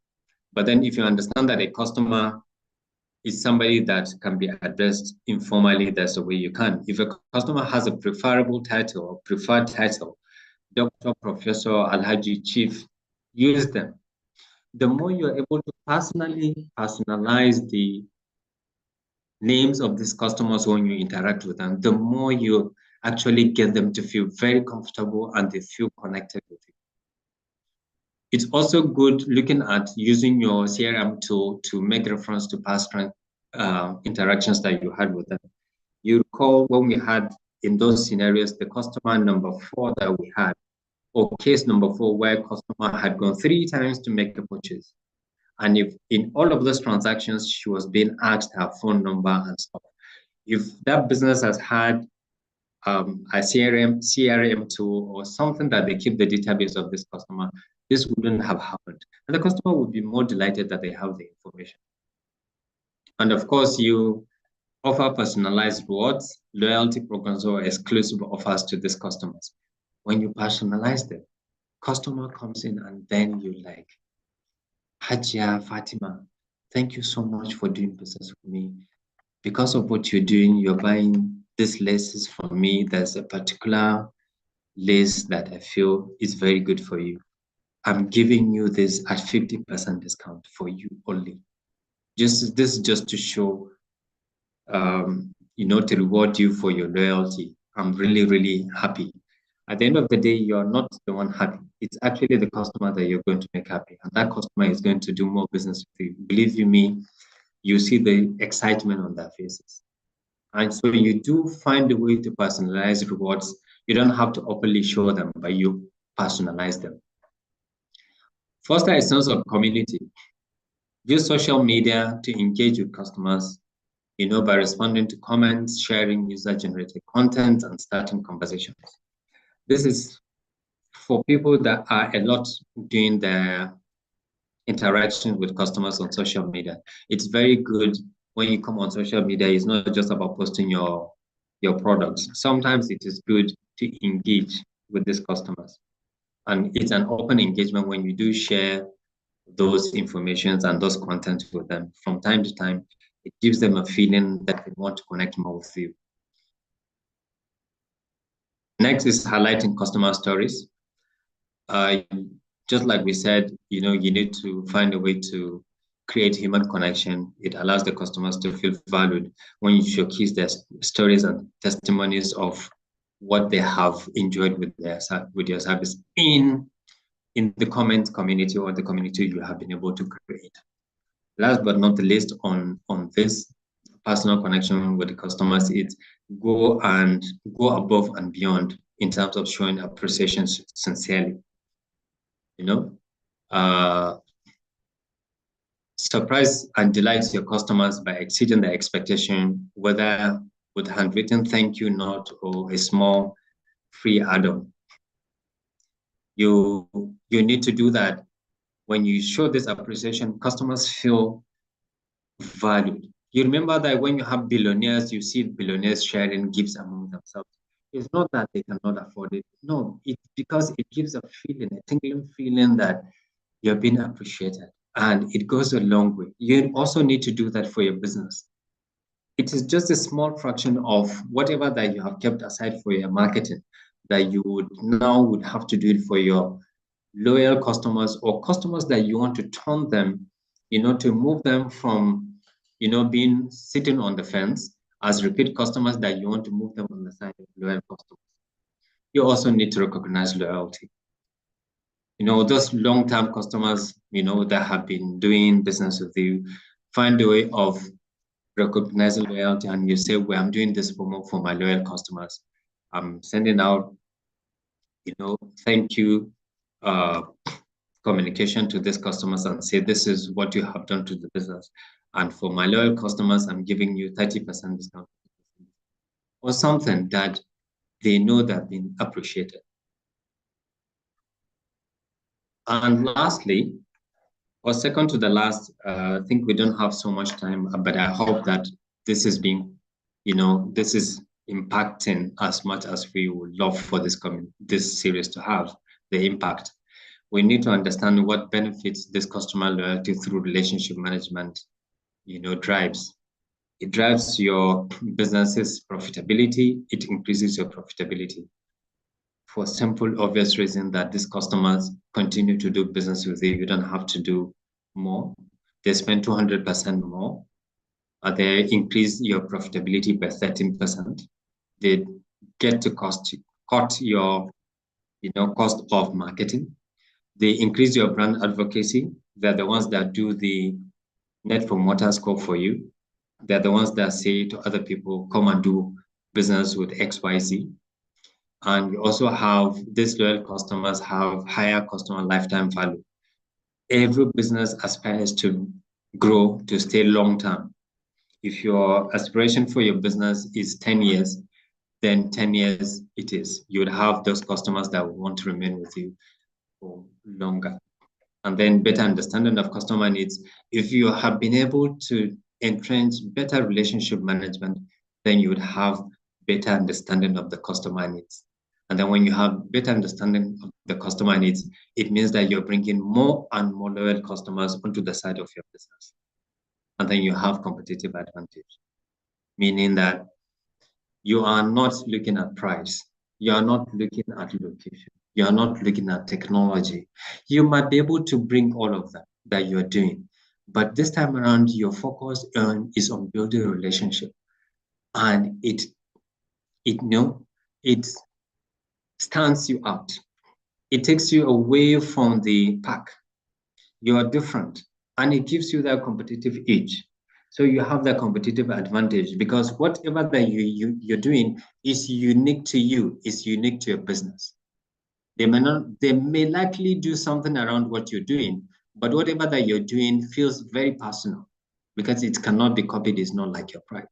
But then if you understand that a customer is somebody that can be addressed informally, that's the way you can. If a customer has a preferable title or preferred title, doctor, professor, alhaji, chief, use them. The more you're able to personalize the names of these customers when you interact with them, the more you actually get them to feel very comfortable and they feel connected with you. It's also good looking at using your CRM tool to make reference to past interactions that you had with them. You recall when we had in those scenarios, the customer number 4 that we had, or case number 4, where customer had gone 3 times to make a purchase. And if in all of those transactions, she was being asked her phone number and stuff. If that business has had a CRM tool or something that they keep the database of this customer, this wouldn't have happened. And the customer would be more delighted that they have the information. And of course, you offer personalized rewards, loyalty programs, or exclusive offers to these customers. When you personalize them, customer comes in and then you like, Hajia Fatima, thank you so much for doing business with me. Because of what you're doing, you're buying these laces from me. There's a particular lace that I feel is very good for you. I'm giving you this at 50% discount for you only. This is just to show to reward you for your loyalty. I'm really, really happy. At the end of the day, you're not the one happy. It's actually the customer that you're going to make happy. And that customer is going to do more business with you. Believe you me, you see the excitement on their faces. And so you do find a way to personalize rewards. You don't have to openly show them, but you personalize them. Foster a sense of community. Use social media to engage with customers, by responding to comments, sharing user-generated content, and starting conversations. This is for people that are a lot doing their interaction with customers on social media. It's very good when you come on social media. It's not just about posting your products. Sometimes it is good to engage with these customers. And it's an open engagement when you do share those informations and those content with them from time to time. It gives them a feeling that they want to connect more with you. Next is highlighting customer stories. Just like we said, you need to find a way to create human connection. It allows the customers to feel valued when you showcase their stories and testimonies of what they have enjoyed with your service in the comment community or the community you have been able to create. Last but not the least on this personal connection with the customers, it's go above and beyond in terms of showing appreciation sincerely. Surprise and delight your customers by exceeding their expectation, whether with handwritten thank you note or a small free add-on. You need to do that. When you show this appreciation, customers feel valued. You remember that when you have billionaires, you see billionaires sharing gifts among themselves. It's not that they cannot afford it. No, it's because it gives a feeling, a tingling feeling that you're being appreciated. And it goes a long way. You also need to do that for your business. It is just a small fraction of whatever that you have kept aside for your marketing that you would have to do it for your loyal customers or customers that you want to turn them, to move them from, being sitting on the fence as repeat customers, that you want to move them on the side of loyal customers. You also need to recognize loyalty. Those long-term customers, that have been doing business with you, find a way of recognizing loyalty, and you say, well, I'm doing this for my loyal customers. I'm sending out, thank you communication to these customers and say, this is what you have done to the business. And for my loyal customers, I'm giving you 30% discount or something that they know they've been appreciated. And lastly, or second to the last, I think we don't have so much time, but I hope that this is this is impacting as much as we would love for this series to have the impact. We need to understand what benefits this customer loyalty through relationship management, drives. It drives your business's profitability. It increases your profitability for simple, obvious reason that these customers continue to do business with you. You don't have to do more. They spend 200% more. They increase your profitability by 13%. They get to cut your cost of marketing. They increase your brand advocacy. They're the ones that do the Net Promoter Score for you. They're the ones that say to other people, come and do business with XYZ. And you also have these loyal customers have higher customer lifetime value. Every business aspires to grow, to stay long term. If your aspiration for your business is 10 years, then 10 years it is. You would have those customers that want to remain with you for longer. And then better understanding of customer needs. If you have been able to entrench better relationship management, then you would have better understanding of the customer needs. And then when you have better understanding of the customer needs, it means that you're bringing more and more loyal customers onto the side of your business. And then you have competitive advantage, meaning that you are not looking at price. You are not looking at location. You are not looking at technology. You might be able to bring all of that you're doing. But this time around, your focus is on building a relationship. and it stands you out. It takes you away from the pack. You are different, and it gives you that competitive edge. So you have that competitive advantage because whatever that you're doing is unique to you, is unique to your business. They may likely do something around what you're doing, but whatever that you're doing feels very personal because it cannot be copied. It's not like your price.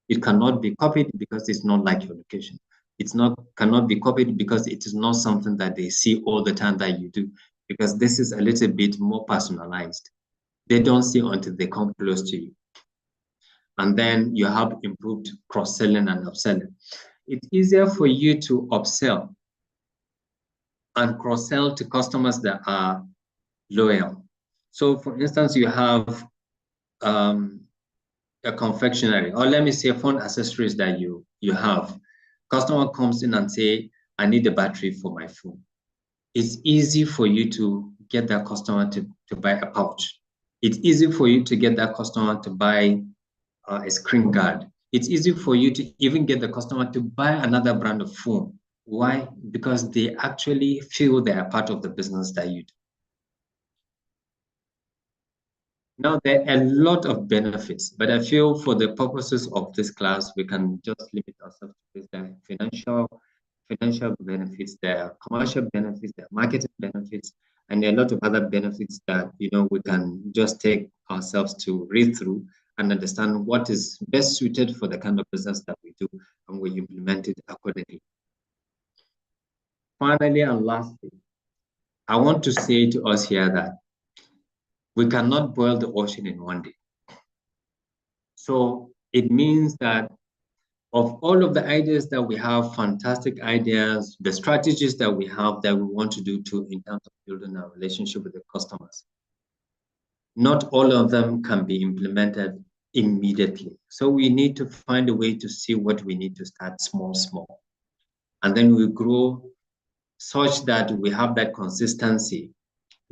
It cannot be copied because it's not like your location. It's not cannot be copied because it is not something that they see all the time that you do, because this is a little bit more personalized. They don't see until they come close to you. And then you have improved cross-selling and upselling. It's easier for you to upsell and cross-sell to customers that are loyal. So for instance, you have a confectionery, or let me say phone accessories that you have. Customer comes in and say, I need a battery for my phone. It's easy for you to get that customer to buy a pouch. It's easy for you to get that customer to buy a screen guard. It's easy for you to even get the customer to buy another brand of phone. Why? Because they actually feel they are part of the business that you do. Now, there are a lot of benefits, but I feel for the purposes of this class, we can just limit ourselves to the financial benefits, there are commercial benefits, there are marketing benefits, and there are a lot of other benefits that we can just take ourselves to read through and understand what is best suited for the kind of business that we do, and we implement it accordingly. Finally and lastly, I want to say to us here that we cannot boil the ocean in one day. So it means that of all of the ideas that we have, fantastic ideas, the strategies that we have that we want to do too in terms of building our relationship with the customers, not all of them can be implemented immediately. So we need to find a way to see what we need to start small. And then we grow such that we have that consistency,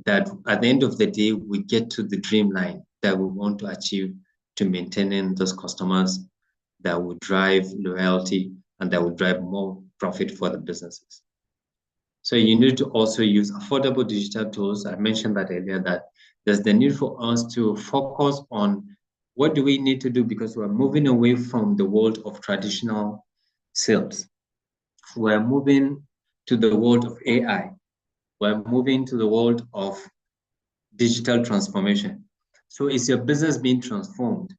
that at the end of the day, we get to the dream line that we want to achieve, to maintaining those customers that will drive loyalty and that will drive more profit for the businesses. So you need to also use affordable digital tools. I mentioned that earlier, that there's the need for us to focus on what do we need to do, because we're moving away from the world of traditional sales. We're moving to the world of AI. We're moving to the world of digital transformation. So is your business being transformed?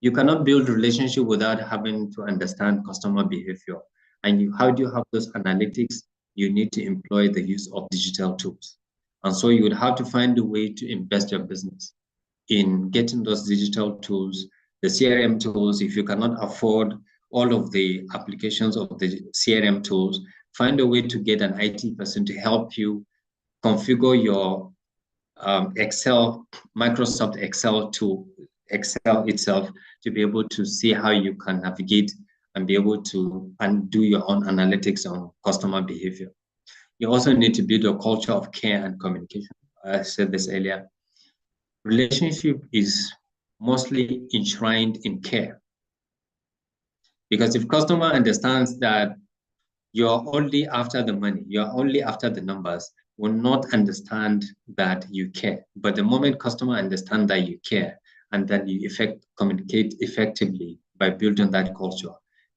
You cannot build relationship without having to understand customer behavior. And how do you have those analytics? You need to employ the use of digital tools. And so you would have to find a way to invest your business in getting those digital tools, the CRM tools. If you cannot afford all of the applications of the CRM tools, find a way to get an IT person to help you configure your Excel, Microsoft Excel to Excel itself, to be able to see how you can navigate and be able to do your own analytics on customer behavior. You also need to build a culture of care and communication. I said this earlier. Relationship is mostly enshrined in care. Because if customer understands that you're only after the money, you're only after the numbers, will not understand that you care. But the moment customer understand that you care and that you communicate effectively by building that culture,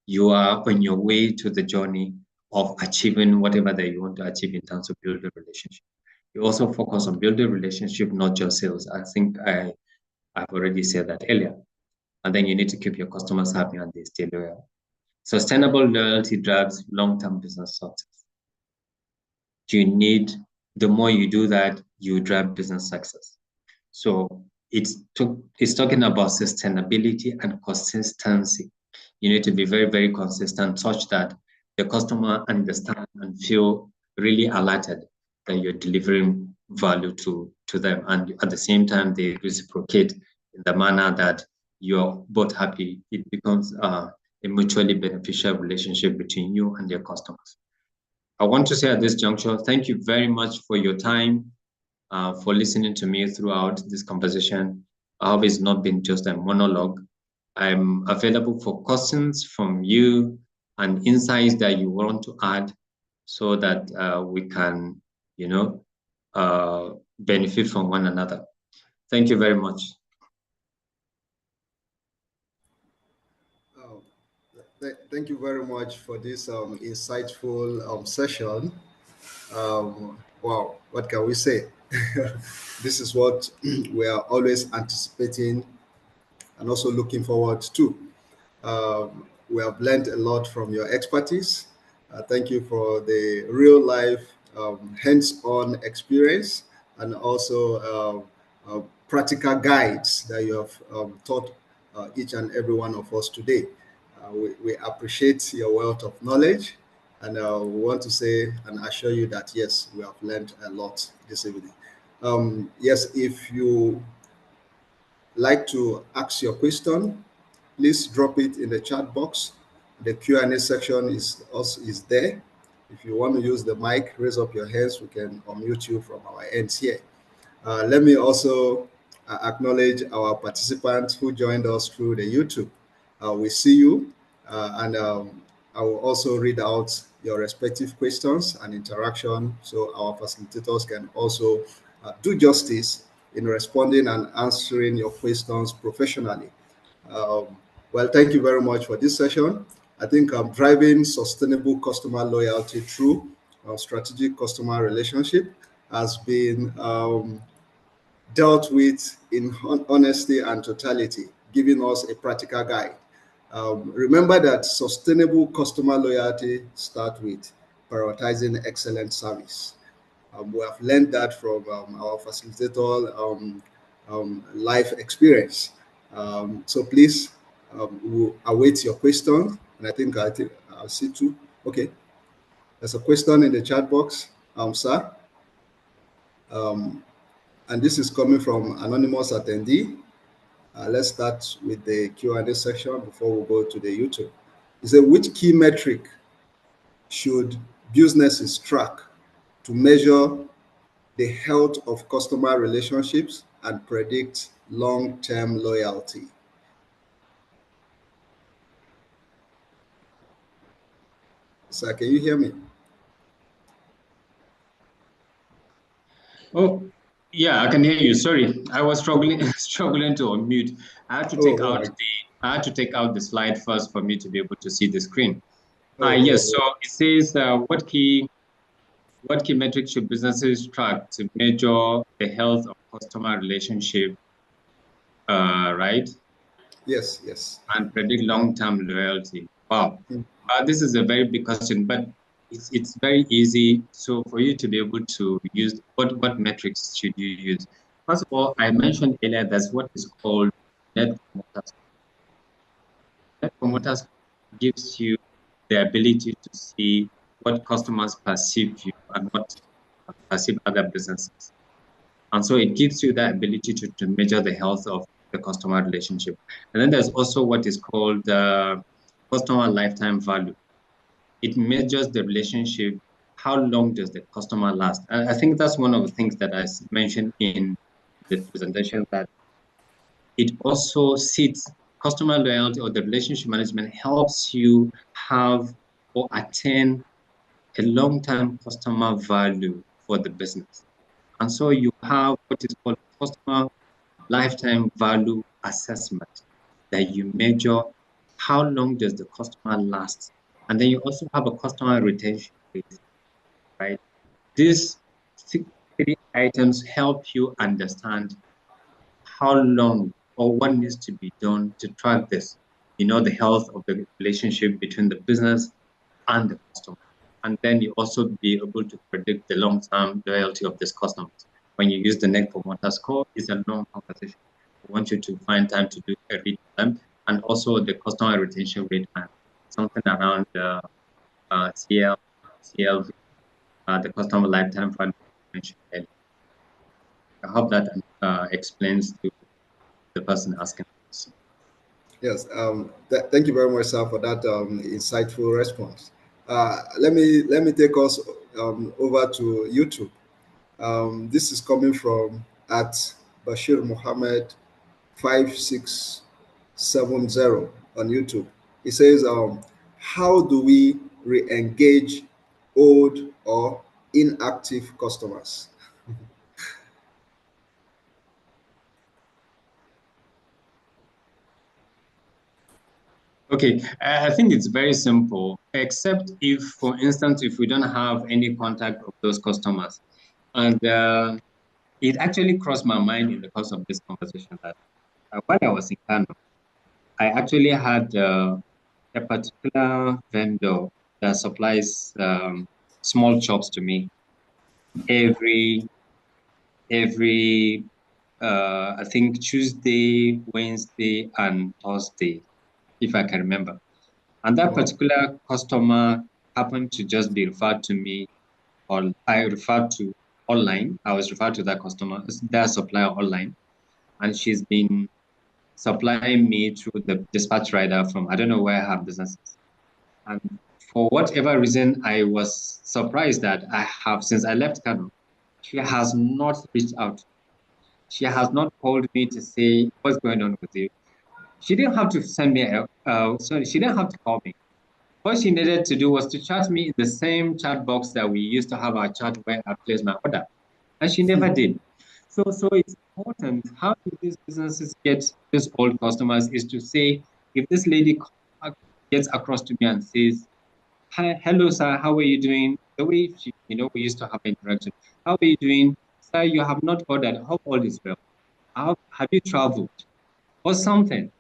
you are on your way to the journey of achieving whatever that you want to achieve in terms of building a relationship. You also focus on building relationship, not just sales. I think I've already said that earlier. And then you need to keep your customers happy and they stay loyal. Sustainable loyalty drives long-term business success. The more you do that, you drive business success. So it's talking about sustainability and consistency. You need to be very, very consistent, such that the customer understand and feel really alerted that you're delivering value to them. And at the same time, they reciprocate in the manner that you're both happy. It becomes a mutually beneficial relationship between you and your customers. I want to say at this juncture, thank you very much for your time, for listening to me throughout this conversation. I hope it's not been just a monologue. I'm available for questions from you and insights that you want to add so that we can, you know, benefit from one another. Thank you very much. Um, Thank you very much for this insightful session. Wow, what can we say? This is what we are always anticipating and also looking forward to. We have learned a lot from your expertise. Thank you for the real life, hands-on experience, and also practical guides that you have taught each and every one of us today. We appreciate your wealth of knowledge, and we want to say and assure you that yes, we have learned a lot this evening. Yes, if you like to ask your question, please drop it in the chat box. The Q&A section is there. If you want to use the mic, raise up your hands. We can unmute you from our ends here. Let me also acknowledge our participants who joined us through the YouTube. We see you, and I will also read out your respective questions and interaction so our facilitators can also do justice in responding and answering your questions professionally. Um, well, thank you very much for this session. I think driving sustainable customer loyalty through strategic customer relationship has been dealt with in honesty and totality, giving us a practical guide. Remember that sustainable customer loyalty starts with prioritizing excellent service. We have learned that from our facilitator life experience. So please, we'll await your question. And I think I'll see two. Okay, there's a question in the chat box, sir. Um, and this is coming from anonymous attendee. Let's start with the Q&A section before we go to the YouTube. It said, which key metric should businesses track to measure the health of customer relationships and predict long-term loyalty? Sir, can you hear me? Oh, yeah, I can hear you. Sorry, I was struggling struggling to unmute. I had to take Oh, out right. the slide first for me to be able to see the screen. Yes. Oh, So it says what key metrics should businesses track to measure the health of customer relationship, right, yes, yes. and predict long-term loyalty? Wow, Mm. this is a very big question, but it's very easy. So for you to be able to use what metrics should you use? First of all, I mentioned earlier that's what is called net promoter score. Net Mm. promoter score gives you the ability to see what customers perceive you and what perceive other businesses. And so it gives you that ability to measure the health of the customer relationship. And then there's also what is called the customer lifetime value. It measures the relationship. How long does the customer last? And I think that's one of the things that I mentioned in the presentation, that it also sits customer loyalty, or the relationship management helps you have or attain a long-term customer value for the business. And so you have what is called customer lifetime value assessment, that you measure how long does the customer last. And then you also have a customer retention rate, right? These three items help you understand how long or what needs to be done to track this, the health of the relationship between the business and the customer. And then you also be able to predict the long-term loyalty of these customers. When you use the Net Promoter Score, it's a long conversation. We want you to find time to do a read them, and also the customer retention rate and something around CLV, the customer lifetime value mentioned earlier. I hope that explains to the person asking the question. Yes. Thank you very much, sir, for that insightful response. Let me take us over to YouTube. This is coming from at Bashir Muhammad 563. 70 on YouTube. It says, how do we re-engage old or inactive customers? Okay, I think it's very simple, except if, for instance, if we don't have any contact of those customers. And it actually crossed my mind in the course of this conversation that while I was in Kano, I actually had a particular vendor that supplies small chops to me every every I think Tuesday, Wednesday, and Thursday, if I can remember. And that Wow. particular customer happened to just be referred to me, or I referred to online. I was referred to that customer, that supplier online, and she's been supplying me through the dispatch rider from I don't know where her business is. And for whatever reason, I was surprised that I have, since I left Kano, she has not reached out. She has not called me to say what's going on with you. She didn't have to send me sorry, she didn't have to call me. What she needed to do was to chat me in the same chat box that we used to have our chat where I placed my order. And she never did. So it's important. How do these businesses get these old customers is to say, if this lady gets across to me and says, hi, hello, sir, how are you doing? The way she, we used to have interaction. How are you doing? Sir, you have not ordered. Hope all is well. Have you traveled? Or something.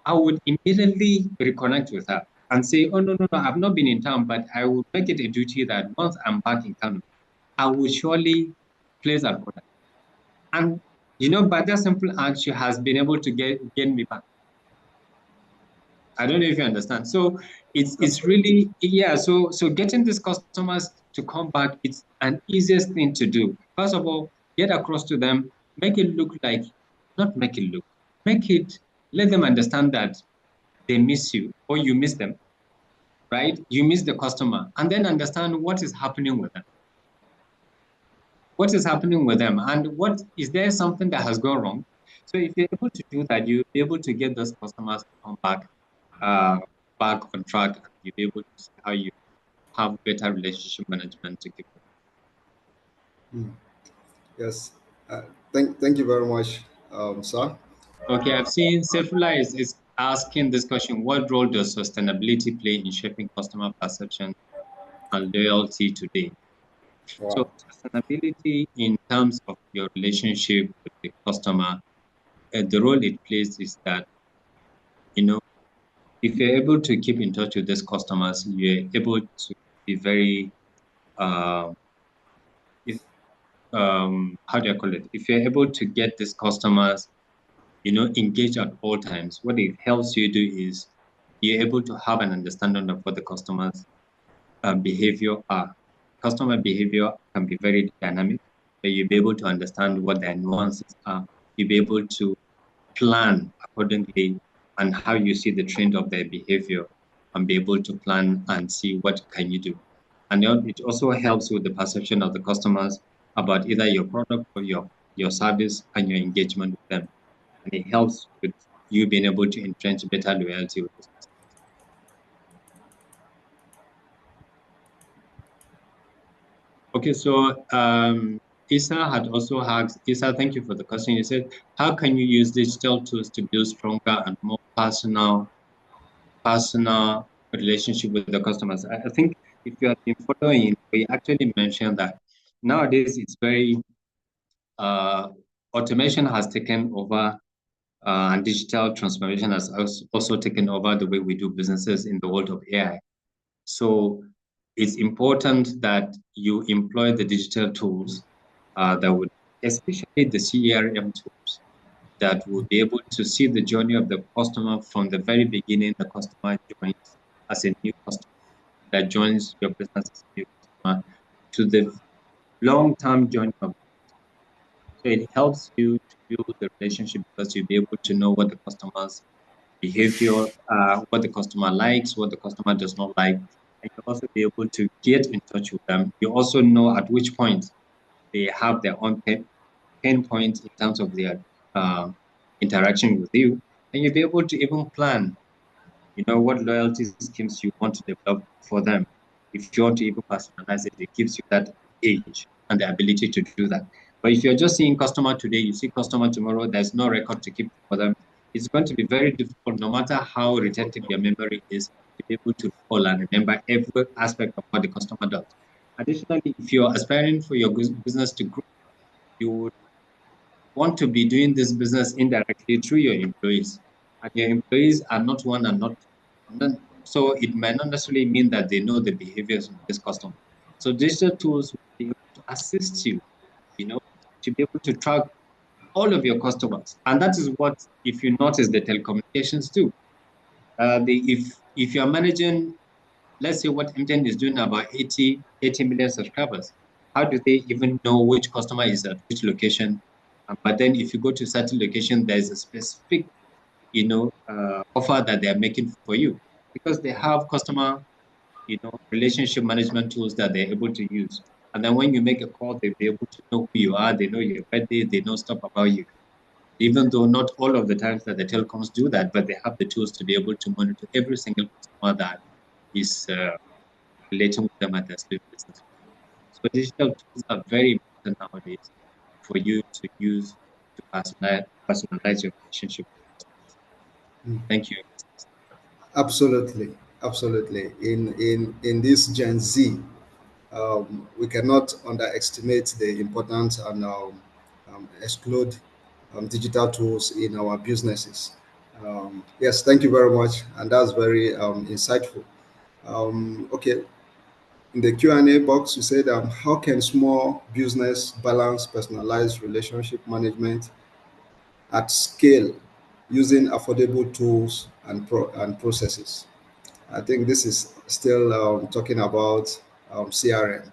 I would immediately reconnect with her and say, oh, no, no, no, I've not been in town, but I will make it a duty that once I'm back in town, I will surely place an order. And, by that simple act, she has been able to get me back. I don't know if you understand. So it's Absolutely. really, yeah. So getting these customers to come back, it's an easiest thing to do. First of all, get across to them, make it look like, not make it look, make it, let them understand that they miss you or you miss them, right? You miss the customer, and then understand what is happening with them. What is happening with them, and what is there something that has gone wrong? So if you're able to do that, you'll be able to get those customers to come uh, back on track, and you'll be able to see how you have better relationship management to keep them. Hmm. Yes. Thank you very much, sir. Okay, I've seen Sefula is asking this question: what role does sustainability play in shaping customer perception and loyalty today? So Wow. sustainability in terms of your relationship with the customer, the role it plays is that, you know, if you're able to keep in touch with these customers, you're able to be very, uh, if, how do I call it? If you're able to get these customers, engaged at all times, what it helps you do is you're able to have an understanding of what the customers' behavior are. Customer behavior can be very dynamic, but you'll be able to understand what their nuances are. You'll be able to plan accordingly and how you see the trend of their behavior and be able to plan and see what can you do. And then it also helps with the perception of the customers about either your product or your service and your engagement with them. And it helps with you being able to entrench better loyalty with those customers. Okay, so Isa had also asked, Isa, thank you for the question. He said, how can you use digital tools to build stronger and more personal relationship with the customers? I think if you have been following, we actually mentioned that nowadays it's very, uh, automation has taken over, and digital transformation has also taken over the way we do businesses in the world of AI. So it's important that you employ the digital tools that would, especially the CRM tools, that will be able to see the journey of the customer from the very beginning. The customer joins as a new customer, that joins your business as a new customer, to the long-term journey of. So it helps you to build the relationship because you'll be able to know what the customer's behavior, what the customer likes, what the customer does not like, and you also be able to get in touch with them. You also know at which point they have their own pain points in terms of their uh, interaction with you, And you'll be able to even plan, what loyalty schemes you want to develop for them. If you want to even personalize it, it gives you that age and the ability to do that. But if you're just seeing customer today, you see customer tomorrow, there's no record to keep for them. It's going to be very difficult, no matter how retentive your memory is, to be able to recall and remember every aspect of what the customer does. Additionally, if you're aspiring for your business to grow, you would want to be doing this business indirectly through your employees. And your employees are not one and not, so it might not necessarily mean that they know the behaviors of this customer. So digital tools will be able to assist you, you know, to be able to track all of your customers. And that is what, if you notice, the telecommunications do. If you're managing, let's say what MTN is doing, about 80 million subscribers, how do they even know which customer is at which location? But then if you go to certain location, there's a specific, offer that they're making for you, because they have customer, relationship management tools that they're able to use. And then when you make a call, they'll be able to know who you are, they know your birthday, they know stuff about you. Even though not all of the times that the telecoms do that, but they have the tools to be able to monitor every single customer that is relating with them and they're doing business. So digital tools are very important nowadays for you to use to personalize your relationship. Mm. Thank you. Absolutely, absolutely. In this Gen Z, we cannot underestimate the importance and exclude digital tools in our businesses. Yes, thank you very much, and that's very insightful. Okay, in the Q&A box, you said, how can small business balance personalized relationship management at scale using affordable tools and processes? I think this is still talking about CRM.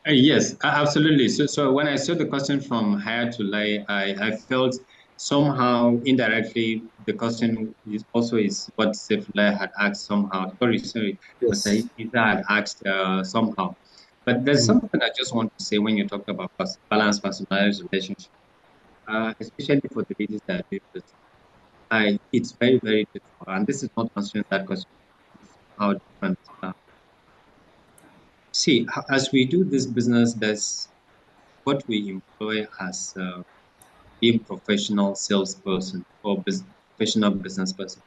Yes, absolutely. So when I saw the question from hire to lie, I felt somehow indirectly the question is what Sefullah had asked somehow. Sorry, Mr. Yes. Isa had asked somehow. But there's Mm. something I just want to say when you talk about balanced personalized relationship, especially for the ladies that do this. It's very, very difficult. And this is not answering that question. It's somehow different. See, as we do this business, there's what we employ as being professional salesperson or professional business person.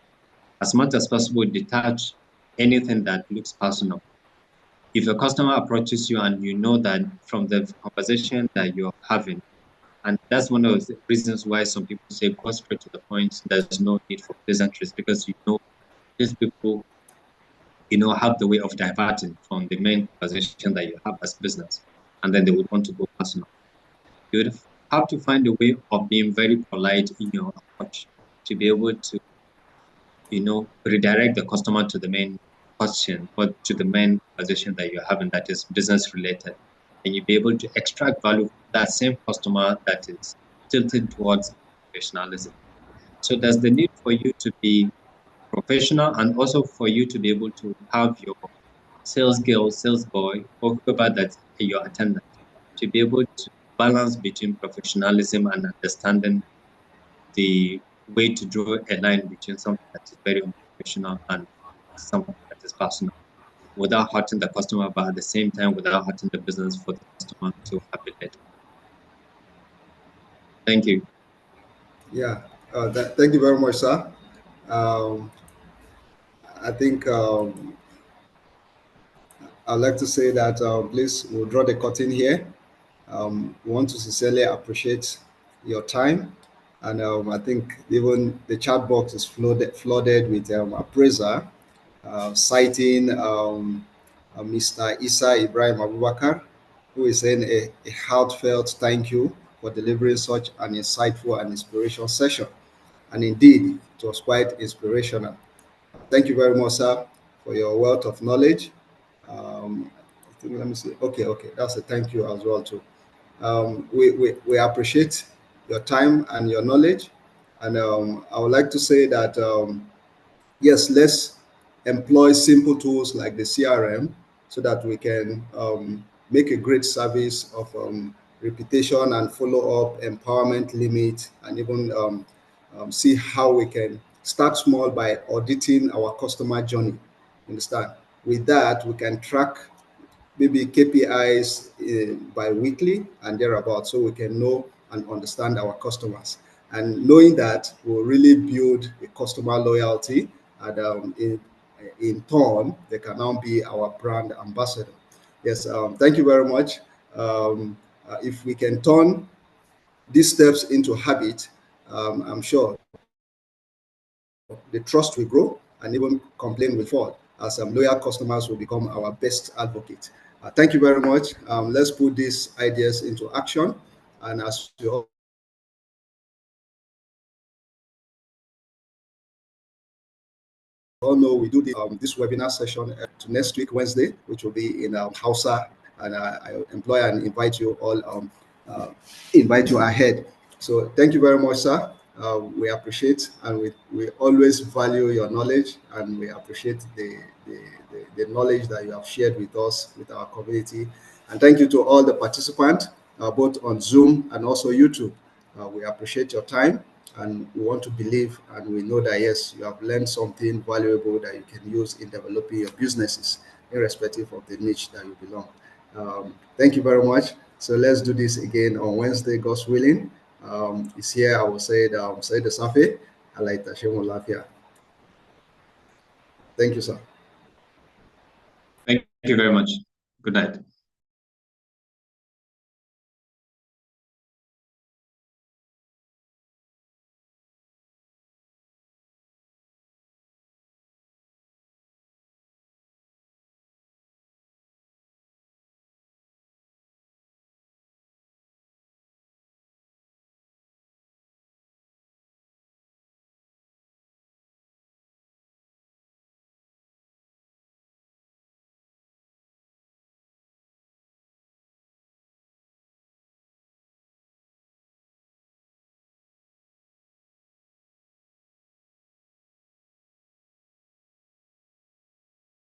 As much as possible, detach anything that looks personal. If a customer approaches you and you know that from the conversation that you're having, and that's one of the reasons why some people say go straight to the point, there's no need for pleasantries, because these people, have the way of diverting from the main conversation that you have as business, and then they would want to go personal. You would have to find a way of being very polite in your approach to be able to, redirect the customer to the main question or to the main conversation that you're having that is business related. And you'll be able to extract value from that same customer that is tilted towards professionalism. So there's the need for you to be professional and also for you to be able to have your sales girl, sales boy, or whoever that's your attendant to be able to balance between professionalism and understanding the way to draw a line between something that is very unprofessional and something that is personal without hurting the customer, but at the same time without hurting the business for the customer to have it later. Thank you. Yeah. Thank you very much, sir. Um, I think I'd like to say that please we'll draw the curtain here. We want to sincerely appreciate your time. And I think even the chat box is flooded with appraiser citing Mr. Isa Ibrahim Abubakar, who is saying a heartfelt thank you for delivering such an insightful and inspirational session. And indeed, it was quite inspirational. Thank you very much, sir, for your wealth of knowledge. Let me see. Okay, okay, that's a thank you as well too. We appreciate your time and your knowledge, and I would like to say that yes, let's employ simple tools like the CRM so that we can make a great service of reputation and follow up, empowerment limit, and even see how we can start small by auditing our customer journey. Understand? With that, we can track maybe KPIs bi-weekly and thereabout, so we can know and understand our customers. And knowing that will really build a customer loyalty, and in turn, they can now be our brand ambassador. Yes, thank you very much. If we can turn these steps into habit, I'm sure the trust will grow and even complaint will fall, as loyal customers will become our best advocate. Thank you very much. Let's put these ideas into action. And as you all know, we do this this webinar session to next week, Wednesday, which will be in Hausa. And I employ and invite you all, invite you ahead. So thank you very much, sir. We appreciate and we always value your knowledge, and we appreciate the knowledge that you have shared with us, with our community. And thank you to all the participants, both on Zoom and also YouTube. We appreciate your time, and we want to believe and we know that yes, you have learned something valuable that you can use in developing your businesses, irrespective of the niche that you belong. Thank you very much. So let's do this again on Wednesday, God's willing. It's here. I will say it. Say the Safi. I like Tashimo Lafia. Thank you, sir. Thank you very much. Good night.